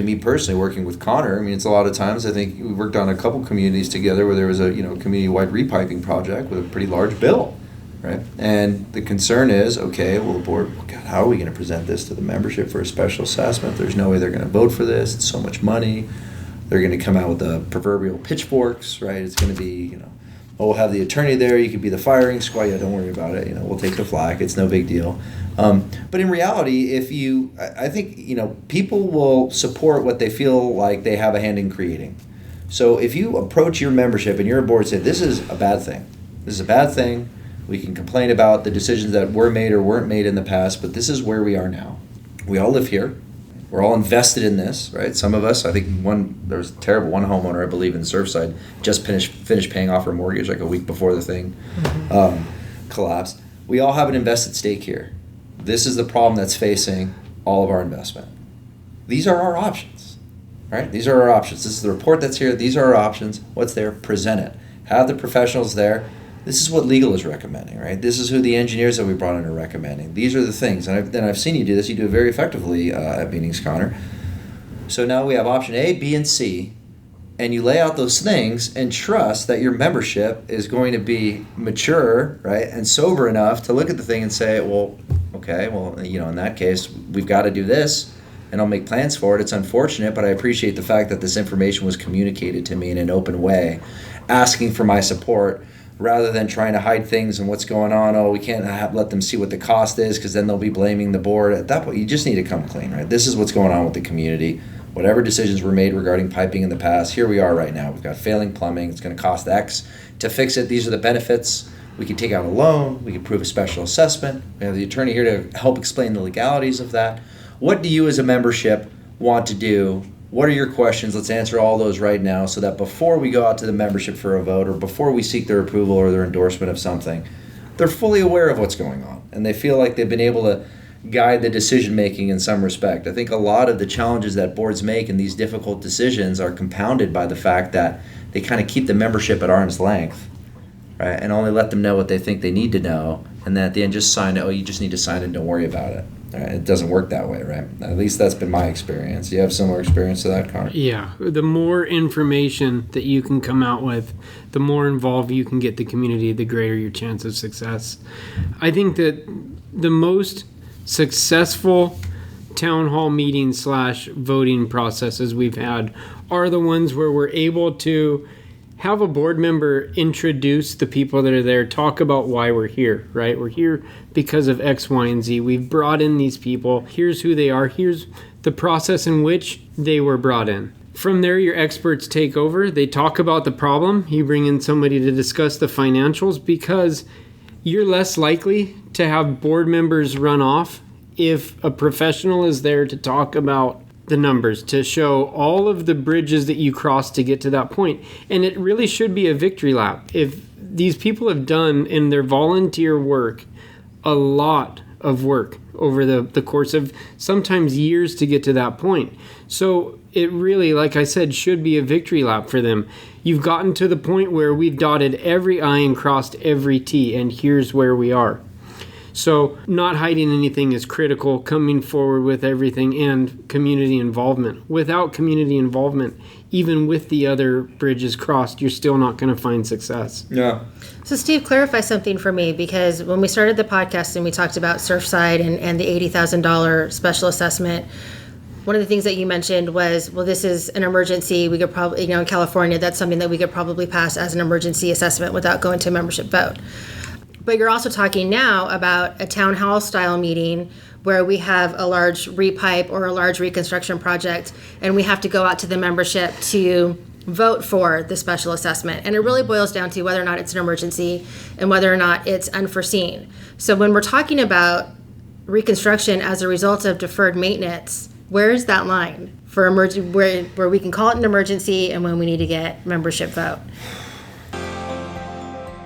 Me personally working with Conor. I mean, it's a lot of times. I think we worked on a couple communities together where there was a community-wide repiping project with a pretty large bill, right? And the concern is, okay, well, the board, God, how are we going to present this to the membership for a special assessment? There's no way they're going to vote for this. It's so much money. They're going to come out with the proverbial pitchforks, right? It's going to be, we'll have the attorney there. You could be the firing squad. Yeah, don't worry about it. We'll take the flak. It's no big deal. But in reality, I think people will support what they feel like they have a hand in creating. So if you approach your membership and your board and say, this is a bad thing. This is a bad thing. We can complain about the decisions that were made or weren't made in the past, but this is where we are now. We all live here. We're all invested in this, right? Some of us, I think there was terrible, one homeowner, I believe, in Surfside just finished paying off her mortgage like a week before the thing collapsed. We all have an invested stake here. This is the problem that's facing all of our investment. These are our options, right? These are our options. This is the report that's here. These are our options. What's there? Present it. Have the professionals there. This is what legal is recommending, right? This is who the engineers that we brought in are recommending. These are the things. And I've seen you do this. You do it very effectively at meetings, Conor. So now we have option A, B, and C. And you lay out those things and trust that your membership is going to be mature, right, and sober enough to look at the thing and say, well, okay, well, in that case, we've got to do this, and I'll make plans for it. It's unfortunate, but I appreciate the fact that this information was communicated to me in an open way, asking for my support, rather than trying to hide things and what's going on. Oh, we can't let them see what the cost is because then they'll be blaming the board. At that point, you just need to come clean, right? This is what's going on with the community. Whatever decisions were made regarding piping in the past, here we are right now. We've got failing plumbing. It's going to cost X to fix it. These are the benefits. We can take out a loan. We can prove a special assessment. We have the attorney here to help explain the legalities of that. What do you as a membership want to do? What are your questions? Let's answer all those right now so that before we go out to the membership for a vote or before we seek their approval or their endorsement of something, they're fully aware of what's going on and they feel like they've been able to guide the decision making in some respect. I think a lot of the challenges that boards make in these difficult decisions are compounded by the fact that they kind of keep the membership at arm's length, right, and only let them know what they think they need to know, and then at the end just sign it. Oh, you just need to sign it and don't worry about it. Right? It doesn't work that way, right? At least that's been my experience. You have similar experience to that, Conor?
Yeah. The more information that you can come out with, the more involved you can get the community, the greater your chance of success. I think that the most successful town hall meeting / voting processes we've had are the ones where we're able to have a board member introduce the people that are there, talk about why we're here, right? We're here because of X, Y, and Z. We've brought in these people. Here's who they are. Here's the process in which they were brought in. From there, your experts take over. They talk about the problem. You bring in somebody to discuss the financials because you're less likely to have board members run off if a professional is there to talk about the numbers, to show all of the bridges that you crossed to get to that point. And it really should be a victory lap. If these people have done in their volunteer work a lot of work over the course of sometimes years to get to that point. So it really, like I said, should be a victory lap for them. You've gotten to the point where we've dotted every I and crossed every T, and here's where we are. So not hiding anything is critical, coming forward with everything, and community involvement. Without community involvement, even with the other bridges crossed, you're still not going to find success.
Yeah.
So Steve, clarify something for me, because when we started the podcast and we talked about Surfside and the $80,000 special assessment, one of the things that you mentioned was, well, this is an emergency. We could probably, in California, that's something that we could probably pass as an emergency assessment without going to a membership vote. But you're also talking now about a town hall style meeting where we have a large repipe or a large reconstruction project, and we have to go out to the membership to vote for the special assessment. And it really boils down to whether or not it's an emergency and whether or not it's unforeseen. So when we're talking about reconstruction as a result of deferred maintenance, where is that line for where we can call it an emergency and when we need to get membership vote?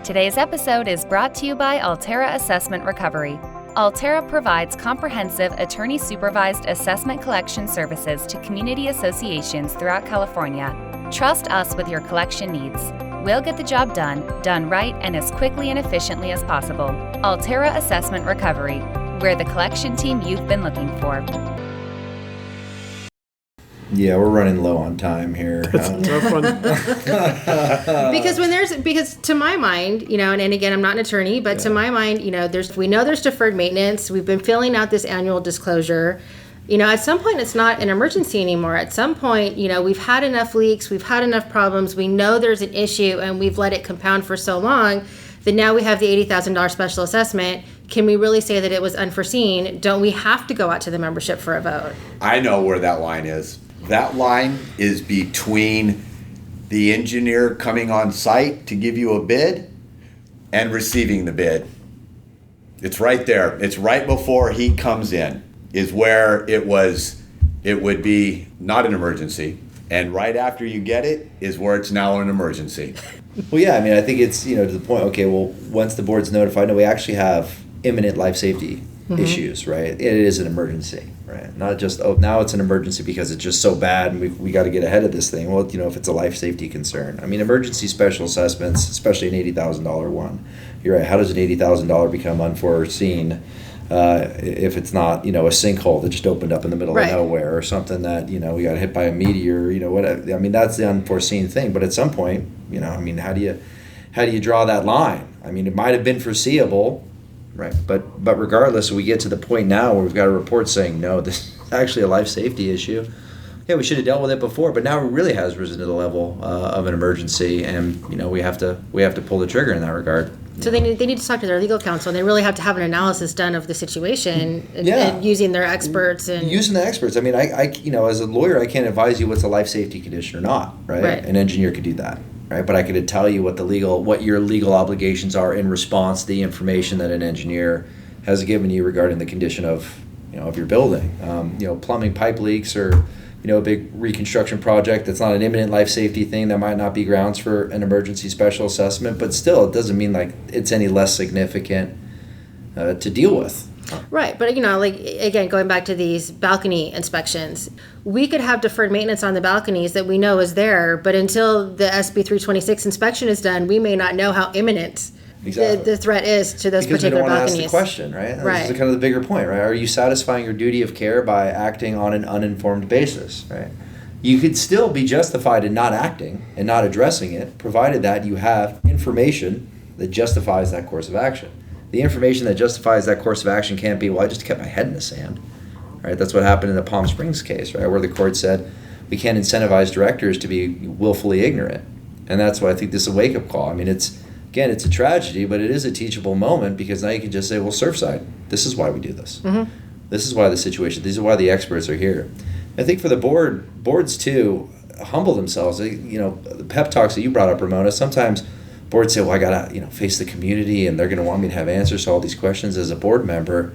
Today's episode is brought to you by Altera Assessment Recovery. Altera provides comprehensive attorney-supervised assessment collection services to community associations throughout California. Trust us with your collection needs. We'll get the job done right, and as quickly and efficiently as possible. Altera Assessment Recovery. We're the collection team you've been looking for.
Yeah, we're running low on time here.
Tough one.
because to my mind, and again, I'm not an attorney, but to my mind, we know there's deferred maintenance. We've been filling out this annual disclosure. At some point, it's not an emergency anymore. At some point, we've had enough leaks, we've had enough problems. We know there's an issue, and we've let it compound for so long that now we have the $80,000 special assessment. Can we really say that it was unforeseen? Don't we have to go out to the membership for a vote?
I know where that line is. That line is between the engineer coming on site to give you a bid and receiving the bid. It's right there. It's right before he comes in is where it would be not an emergency. And right after you get it is where it's now an emergency.
Well, yeah, I think it's, to the point, okay, well, once the board's notified, no, we actually have imminent life safety issues, right? It is an emergency, right? Not just, now it's an emergency because it's just so bad and we got to get ahead of this thing. Well, if it's a life safety concern. Emergency special assessments, especially an $80,000 one, you're right, how does an $80,000 become unforeseen if it's not, a sinkhole that just opened up in the middle of nowhere or something that, we got hit by a meteor, whatever. That's the unforeseen thing. But at some point, how do you draw that line? It might have been foreseeable. Right, but regardless, we get to the point now where we've got a report saying, no, this is actually a life safety issue. Yeah, we should have dealt with it before, but now it really has risen to the level of an emergency, and we have to pull the trigger in that regard.
So they need to talk to their legal counsel, and they really have to have an analysis done of the situation and using their experts and
using the experts. I as a lawyer, I can't advise you what's a life safety condition or not. Right? An engineer could do that. Right, but I could tell you what your legal obligations are in response to the information that an engineer has given you regarding the condition of your building. Plumbing pipe leaks or a big reconstruction project that's not an imminent life safety thing, that might not be grounds for an emergency special assessment, but still it doesn't mean like it's any less significant to deal with.
Right, but again, going back to these balcony inspections, we could have deferred maintenance on the balconies that we know is there, but until the SB 326 inspection is done, we may not know how imminent the threat is to those particular balconies. Because we don't want to ask the
question, right? This is kind of the bigger point, right? Are you satisfying your duty of care by acting on an uninformed basis, right? You could still be justified in not acting and not addressing it, provided that you have information that justifies that course of action. The information that justifies that course of action can't be, well, I just kept my head in the sand, right? That's what happened in the Palm Springs case, right, where the court said we can't incentivize directors to be willfully ignorant. And that's why I think this is a wake-up call. it's a tragedy, but it is a teachable moment, because now you can just say, well, Surfside, this is why we do this. Mm-hmm. This is why the situation, these are why the experts are here. I think for the boards too, humble themselves. The pep talks that you brought up, Ramona, sometimes boards say, well, I got to, face the community and they're going to want me to have answers to all these questions as a board member.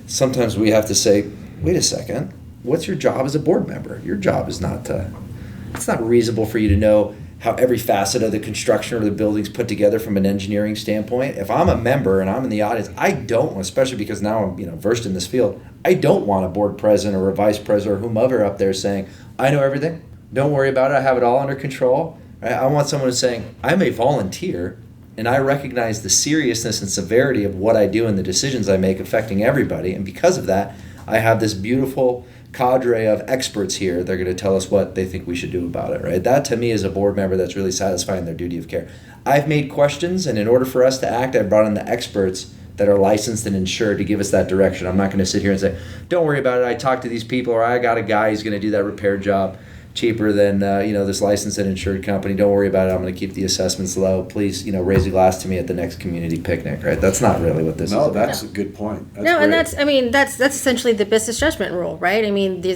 Sometimes we have to say, wait a second, what's your job as a board member? Your job is it's not reasonable for you to know how every facet of the construction or the building's put together from an engineering standpoint. If I'm a member and I'm in the audience, I don't, especially because now I'm, versed in this field, I don't want a board president or a vice president or whomever up there saying, I know everything, don't worry about it, I have it all under control. I want someone who's saying, I'm a volunteer, and I recognize the seriousness and severity of what I do and the decisions I make affecting everybody. And because of that, I have this beautiful cadre of experts here. They're going to tell us what they think we should do about it, right? That, to me, is a board member that's really satisfying their duty of care. I've made questions, and in order for us to act, I've brought in the experts that are licensed and insured to give us that direction. I'm not going to sit here and say, don't worry about it, I talked to these people, or I got a guy who's going to do that repair job cheaper than this licensed and insured company. Don't worry about it. I'm going to keep the assessments low. Please, raise a glass to me at the next community picnic. Right? That's not really what this is.
No, that's a good point.
And that's essentially the business judgment rule, right?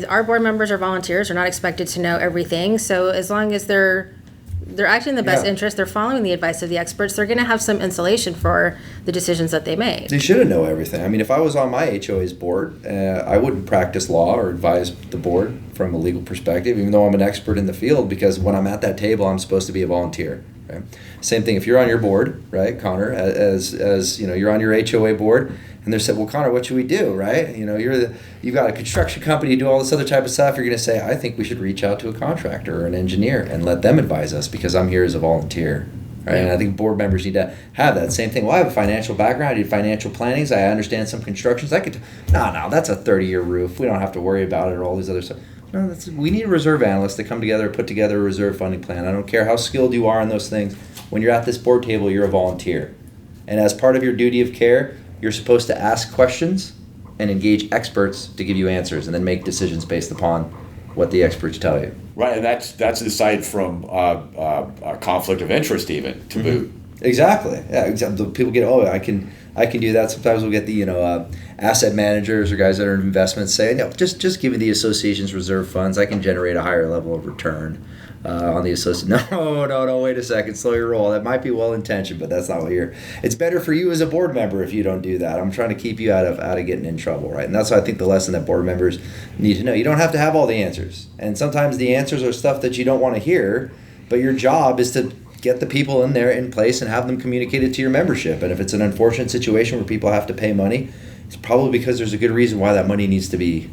Our board members are volunteers. They're not expected to know everything. So as long as they're They're acting in the best
Yeah.
interest. They're following the advice of the experts. They're going to have some insulation for the decisions that they make.
They shouldn't know everything. I mean, if I was on my HOA's board, I wouldn't practice law or advise the board from a legal perspective, even though I'm an expert in the field, because when I'm at that table, I'm supposed to be a volunteer. Right? Same thing if you're on your board, right, Conor, as you know, you're on your HOA board, and they said, well, Conor, what should we do, right? You know, you've got a construction company, you do all this other type of stuff. You're going to say, I think we should reach out to a contractor or an engineer and let them advise us because I'm here as a volunteer. Right? And I think board members need to have that same thing. Well, I have a financial background. I did financial plannings. I understand some constructions. No, that's a 30-year roof. We don't have to worry about it or all these other stuff. No, we need a reserve analyst to come together and put together a reserve funding plan. I don't care how skilled you are in those things. When you're at this board table, you're a volunteer. And as part of your duty of care, you're supposed to ask questions and engage experts to give you answers and then make decisions based upon what the experts tell you.
Right, and that's aside from a conflict of interest even to boot.
Exactly. Yeah. People get, I can do that. Sometimes we'll get the asset managers or guys that are in investments say, no, just give me the association's reserve funds. I can generate a higher level of return on the associate. No. Wait a second. Slow your roll. That might be well intentioned, but that's not what you're. It's better for you as a board member if you don't do that. I'm trying to keep you out of getting in trouble, right? And that's why I think the lesson that board members need to know. You don't have to have all the answers, and sometimes the answers are stuff that you don't want to hear. But your job is to get the people in there in place and have them communicated to your membership. And if it's an unfortunate situation where people have to pay money, it's probably because there's a good reason why that money needs to be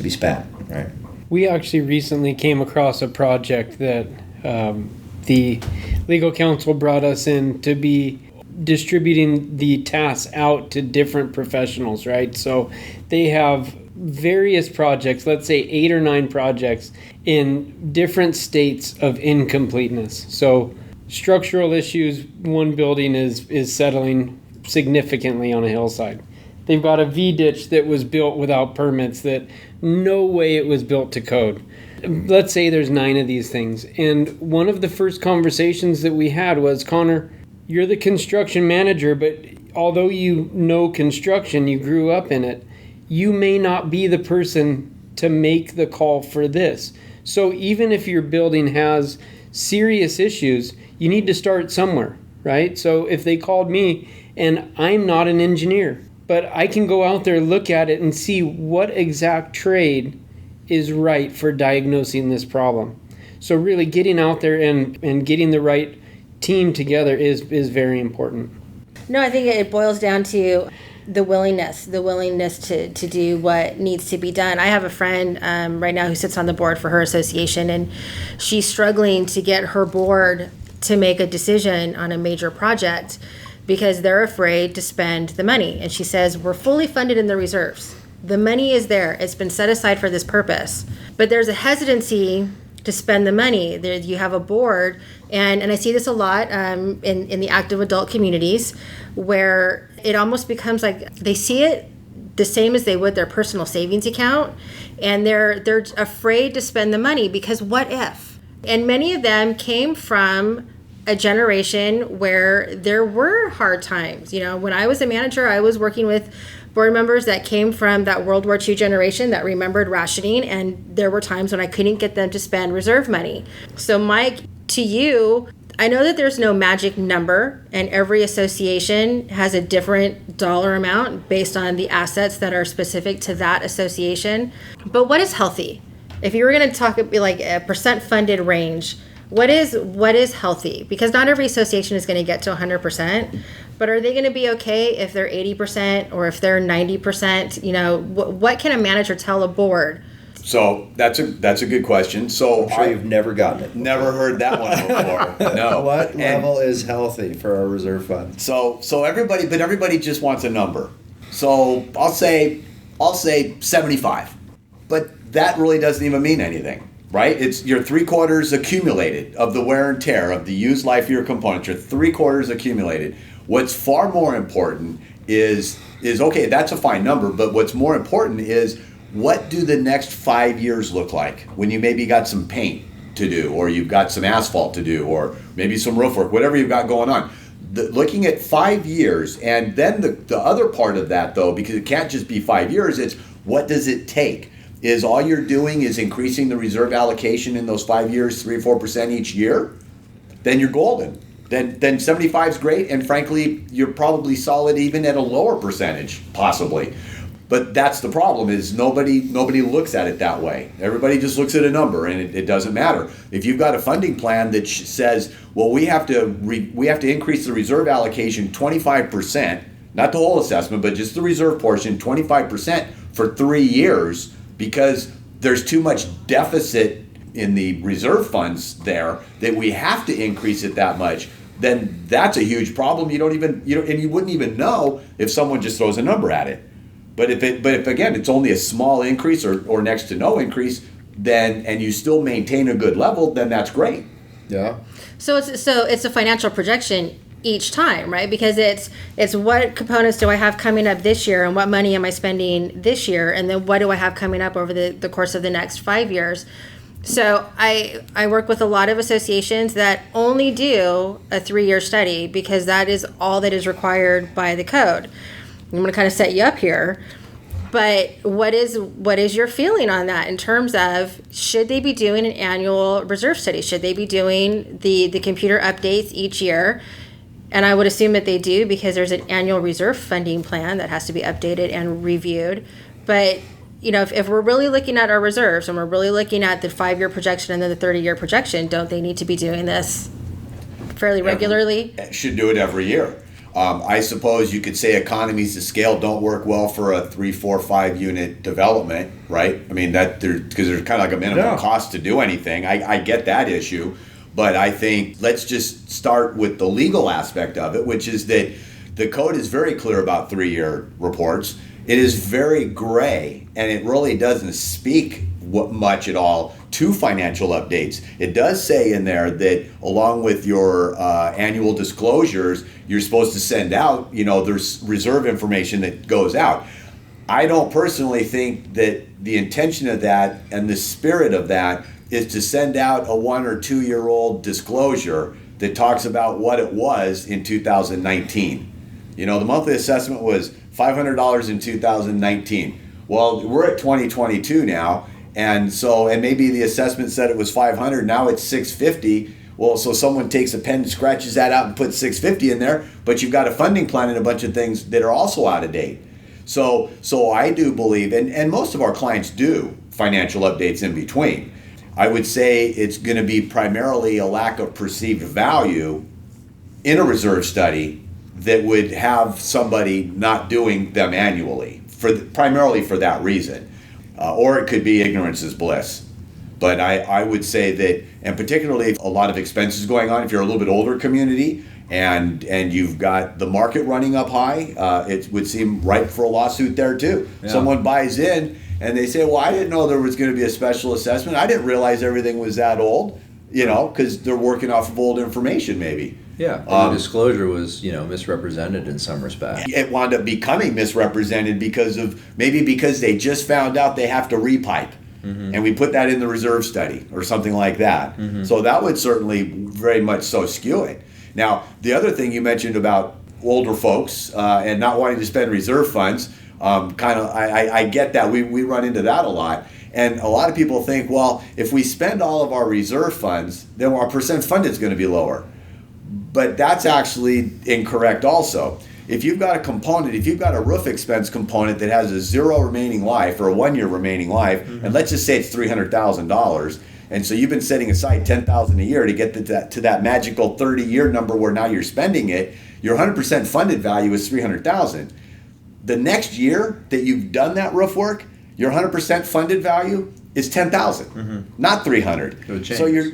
spent, right?
We actually recently came across a project that the legal counsel brought us in to be distributing the tasks out to different professionals, right? So they have various projects, let's say 8 or 9 projects in different states of incompleteness. So structural issues, one building is settling significantly on a hillside. They've got a V-ditch that was built without permits that no way it was built to code. Let's say there's 9 of these things. And one of the first conversations that we had was, Conor, you're the construction manager, but although you know construction, you grew up in it, you may not be the person to make the call for this. So even if your building has serious issues, you need to start somewhere, right? So if they called me, and I'm not an engineer, but I can go out there, look at it, and see what exact trade is right for diagnosing this problem. So really getting out there and getting the right team together is very important.
No, I think it boils down to the willingness to do what needs to be done. I have a friend right now who sits on the board for her association, and she's struggling to get her board to make a decision on a major project because they're afraid to spend the money. And she says, we're fully funded in the reserves. The money is there. It's been set aside for this purpose. But there's a hesitancy to spend the money. There, you have a board, and I see this a lot in the active adult communities, where it almost becomes like they see it the same as they would their personal savings account, and they're afraid to spend the money because what if? And many of them came from a generation where there were hard times. You know, when I was a manager, I was working with board members that came from that World War II generation that remembered rationing, and there were times when I couldn't get them to spend reserve money. So Mike, to you, I know that there's no magic number, and every association has a different dollar amount based on the assets that are specific to that association. But what is healthy? If you were going to talk like a percent funded range, what is healthy? Because not every association is going to get to 100%, but are they going to be okay if they're 80% or if they're 90%? You know, what can a manager tell a board?
So that's a good question. So
I'm sure you've never gotten it.
Never heard that one before. No.
What level is healthy for our reserve fund?
So everybody just wants a number. So I'll say 75. But that really doesn't even mean anything, right? It's your 3/4 accumulated of the wear and tear of the used life of your components. Your 3/4 accumulated. What's far more important is okay, that's a fine number, but what's more important is what do the next 5 years look like when you maybe got some paint to do, or you've got some asphalt to do, or maybe some roof work, whatever you've got going on. Looking at 5 years, and then the other part of that, though, because it can't just be 5 years, it's what does it take? Is all you're doing is increasing the reserve allocation in those 5 years 3 or 4% each year? then you're golden. Then 75 is great, and frankly, you're probably solid even at a lower percentage, possibly. But that's the problem, is nobody looks at it that way. Everybody just looks at a number, and it doesn't matter. If you've got a funding plan that says, well, we have to increase the reserve allocation 25%, not the whole assessment, but just the reserve portion, 25% for 3 years, because there's too much deficit in the reserve funds there that we have to increase it that much, then that's a huge problem. You wouldn't even know if someone just throws a number at it. But if again it's only a small increase or next to no increase, then and you still maintain a good level, then that's great.
Yeah.
So it's a financial projection each time, right? Because it's what components do I have coming up this year, and what money am I spending this year, and then what do I have coming up over the course of the next 5 years. So I work with a lot of associations that only do a 3-year study because that is all that is required by the code. I'm going to kind of set you up here, but what is your feeling on that in terms of, should they be doing an annual reserve study? Should they be doing the computer updates each year? And I would assume that they do, because there's an annual reserve funding plan that has to be updated and reviewed. But if we're really looking at our reserves and we're really looking at the 5-year projection and then the 30-year projection, don't they need to be doing this fairly regularly?
Should do it every year. I suppose you could say economies of scale don't work well for a 3, 4, 5 unit development, right? I mean, because there's kind of like a minimum cost to do anything. I get that issue, but I think let's just start with the legal aspect of it, which is that the code is very clear about 3-year reports. It is very gray, and it really doesn't speak much at all to financial updates. It does say in there that along with your annual disclosures, you're supposed to send out, there's reserve information that goes out. I don't personally think that the intention of that and the spirit of that is to send out a 1 or 2 year old disclosure that talks about what it was in 2019. The monthly assessment was $500 in 2019. Well, we're at 2022 now, and maybe the assessment said it was $500. Now it's $650. Well, so someone takes a pen, scratches that out, and puts $650 in there, but you've got a funding plan and a bunch of things that are also out of date. So I do believe, and most of our clients do financial updates in between. I would say it's going to be primarily a lack of perceived value in a reserve study that would have somebody not doing them annually, primarily for that reason. Or it could be ignorance is bliss. But I would say that, and particularly if a lot of expenses going on, if you're a little bit older community and you've got the market running up high, it would seem ripe for a lawsuit there too. Yeah. Someone buys in and they say, well, I didn't know there was going to be a special assessment. I didn't realize everything was that old, because they're working off of old information maybe.
Yeah, the disclosure was, misrepresented in some respect.
It wound up becoming misrepresented because they just found out they have to repipe. Mm-hmm. And we put that in the reserve study or something like that. Mm-hmm. So that would certainly very much so skew it. Now, the other thing you mentioned about older folks and not wanting to spend reserve funds, I get that. We run into that a lot. And a lot of people think, well, if we spend all of our reserve funds, then our percent funded is going to be lower. But that's actually incorrect also. If you've got a roof expense component that has a 0 remaining life or a 1 year remaining life, mm-hmm. and let's just say it's $300,000, and so you've been setting aside $10,000 a year to get to that magical 30-year number where now you're spending it, your 100% funded value is $300,000. The next year that you've done that roof work, your 100% funded value is $10,000, mm-hmm. not $300,000. So you're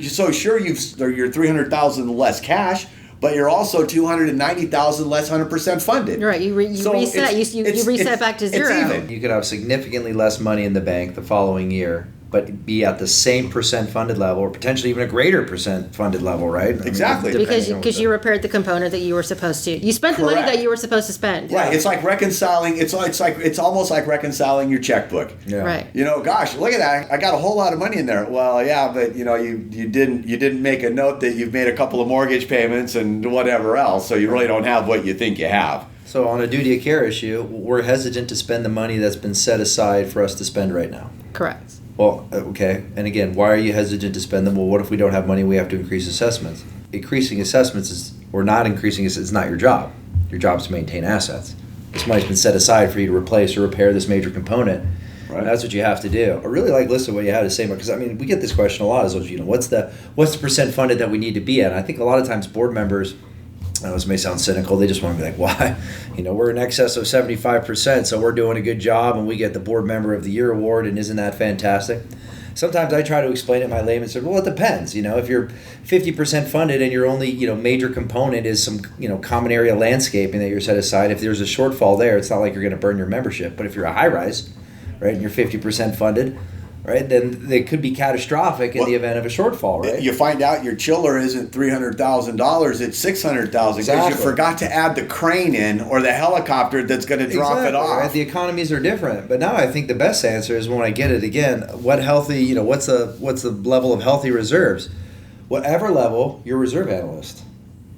$300,000 less cash, but you're also $290,000 less 100% funded.
Right, you reset back to zero.
It's even.
You could have significantly less money in the bank the following year, but be at the same percent funded level, or potentially even a greater percent funded level, right?
Exactly.
Because you repaired the component that you were supposed to. You spent the money that you were supposed to spend.
Right. It's like reconciling. It's almost like reconciling your checkbook.
Yeah. Right.
Gosh, look at that. I got a whole lot of money in there. Well, yeah, but you didn't make a note that you've made a couple of mortgage payments and whatever else, so you really don't have what you think you have.
So on a duty of care issue, we're hesitant to spend the money that's been set aside for us to spend right now.
Correct.
Well, okay. And again, why are you hesitant to spend them? Well, what if we don't have money? We have to increase assessments. increasing assessments or not increasing is not your job. Your job is to maintain assets. This money's been set aside for you to replace or repair this major component. Right. That's what you have to do. I really like, listen, what you had to say, because I mean, we get this question a lot, is, what's the percent funded that we need to be at? And I think a lot of times board members, this may sound cynical, they just want to be like, why? We're in excess of 75%, so we're doing a good job, and we get the Board Member of the Year award, and isn't that fantastic? Sometimes I try to explain it in my layman's terms. Well, it depends. If you're 50% funded and your only major component is some common area landscaping that you're set aside, if there's a shortfall there, it's not like you're going to burn your membership. But if you're a high rise, right, and you're 50% funded, right, then they could be catastrophic in the event of a shortfall, right?
You find out your chiller isn't $300,000; it's $600,000 because you forgot to add the crane in or the helicopter that's going to drop it off.
Right? The economies are different, but now I think the best answer is when I get it again. What's the level of healthy reserves? Whatever level your reserve analyst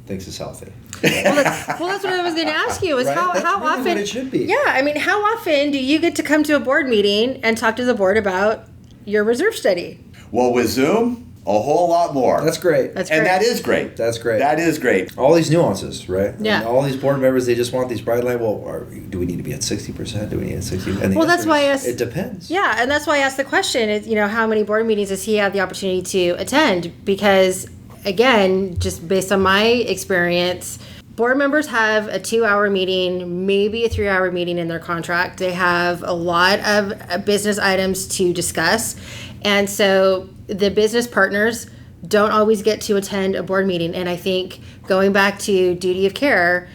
thinks is healthy.
Well, that's what I was going to ask you. Is
right?
how
really
often
what it should be.
Yeah, I mean, how often do you get to come to a board meeting and talk to the board about your reserve study?
Well, with Zoom, a whole lot more.
That's great.
And that is great.
That's great.
That is great.
All these nuances, right?
Yeah.
All these board members, they just want these bright line. Well, do we need to be at 60%? Do we need at 60%? And
well, that's why
it depends.
Yeah, and that's why I asked the question. Is how many board meetings does he have the opportunity to attend? Because again, just based on my experience, board members have a 2-hour meeting, maybe a 3-hour meeting in their contract. They have a lot of business items to discuss. And so the business partners don't always get to attend a board meeting. And I think going back to duty of care,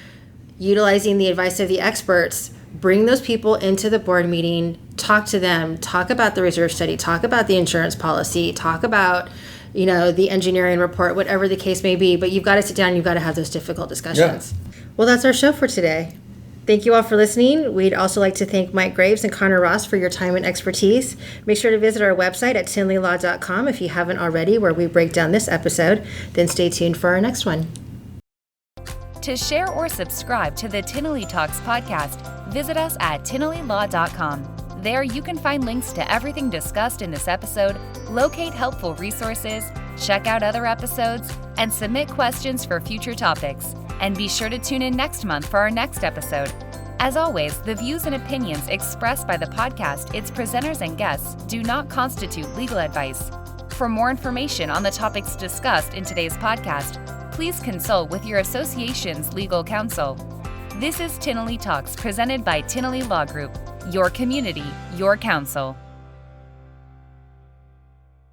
utilizing the advice of the experts, bring those people into the board meeting, talk to them, talk about the reserve study, talk about the insurance policy, talk about the engineering report, whatever the case may be, but you've got to sit down, you've got to have those difficult discussions. Yeah. Well, that's our show for today. Thank you all for listening. We'd also like to thank Mike Graves and Conor Ross for your time and expertise. Make sure to visit our website at tinleylaw.com if you haven't already, where we break down this episode. Then stay tuned for our next one.
To share or subscribe to the Tinley Talks podcast, visit us at tinleylaw.com. There you can find links to everything discussed in this episode, locate helpful resources, check out other episodes, and submit questions for future topics. And be sure to tune in next month for our next episode. As always, the views and opinions expressed by the podcast, its presenters and guests do not constitute legal advice. For more information on the topics discussed in today's podcast, please consult with your association's legal counsel. This is Tinley Talks, presented by Tinley Law Group. Your community, your counsel.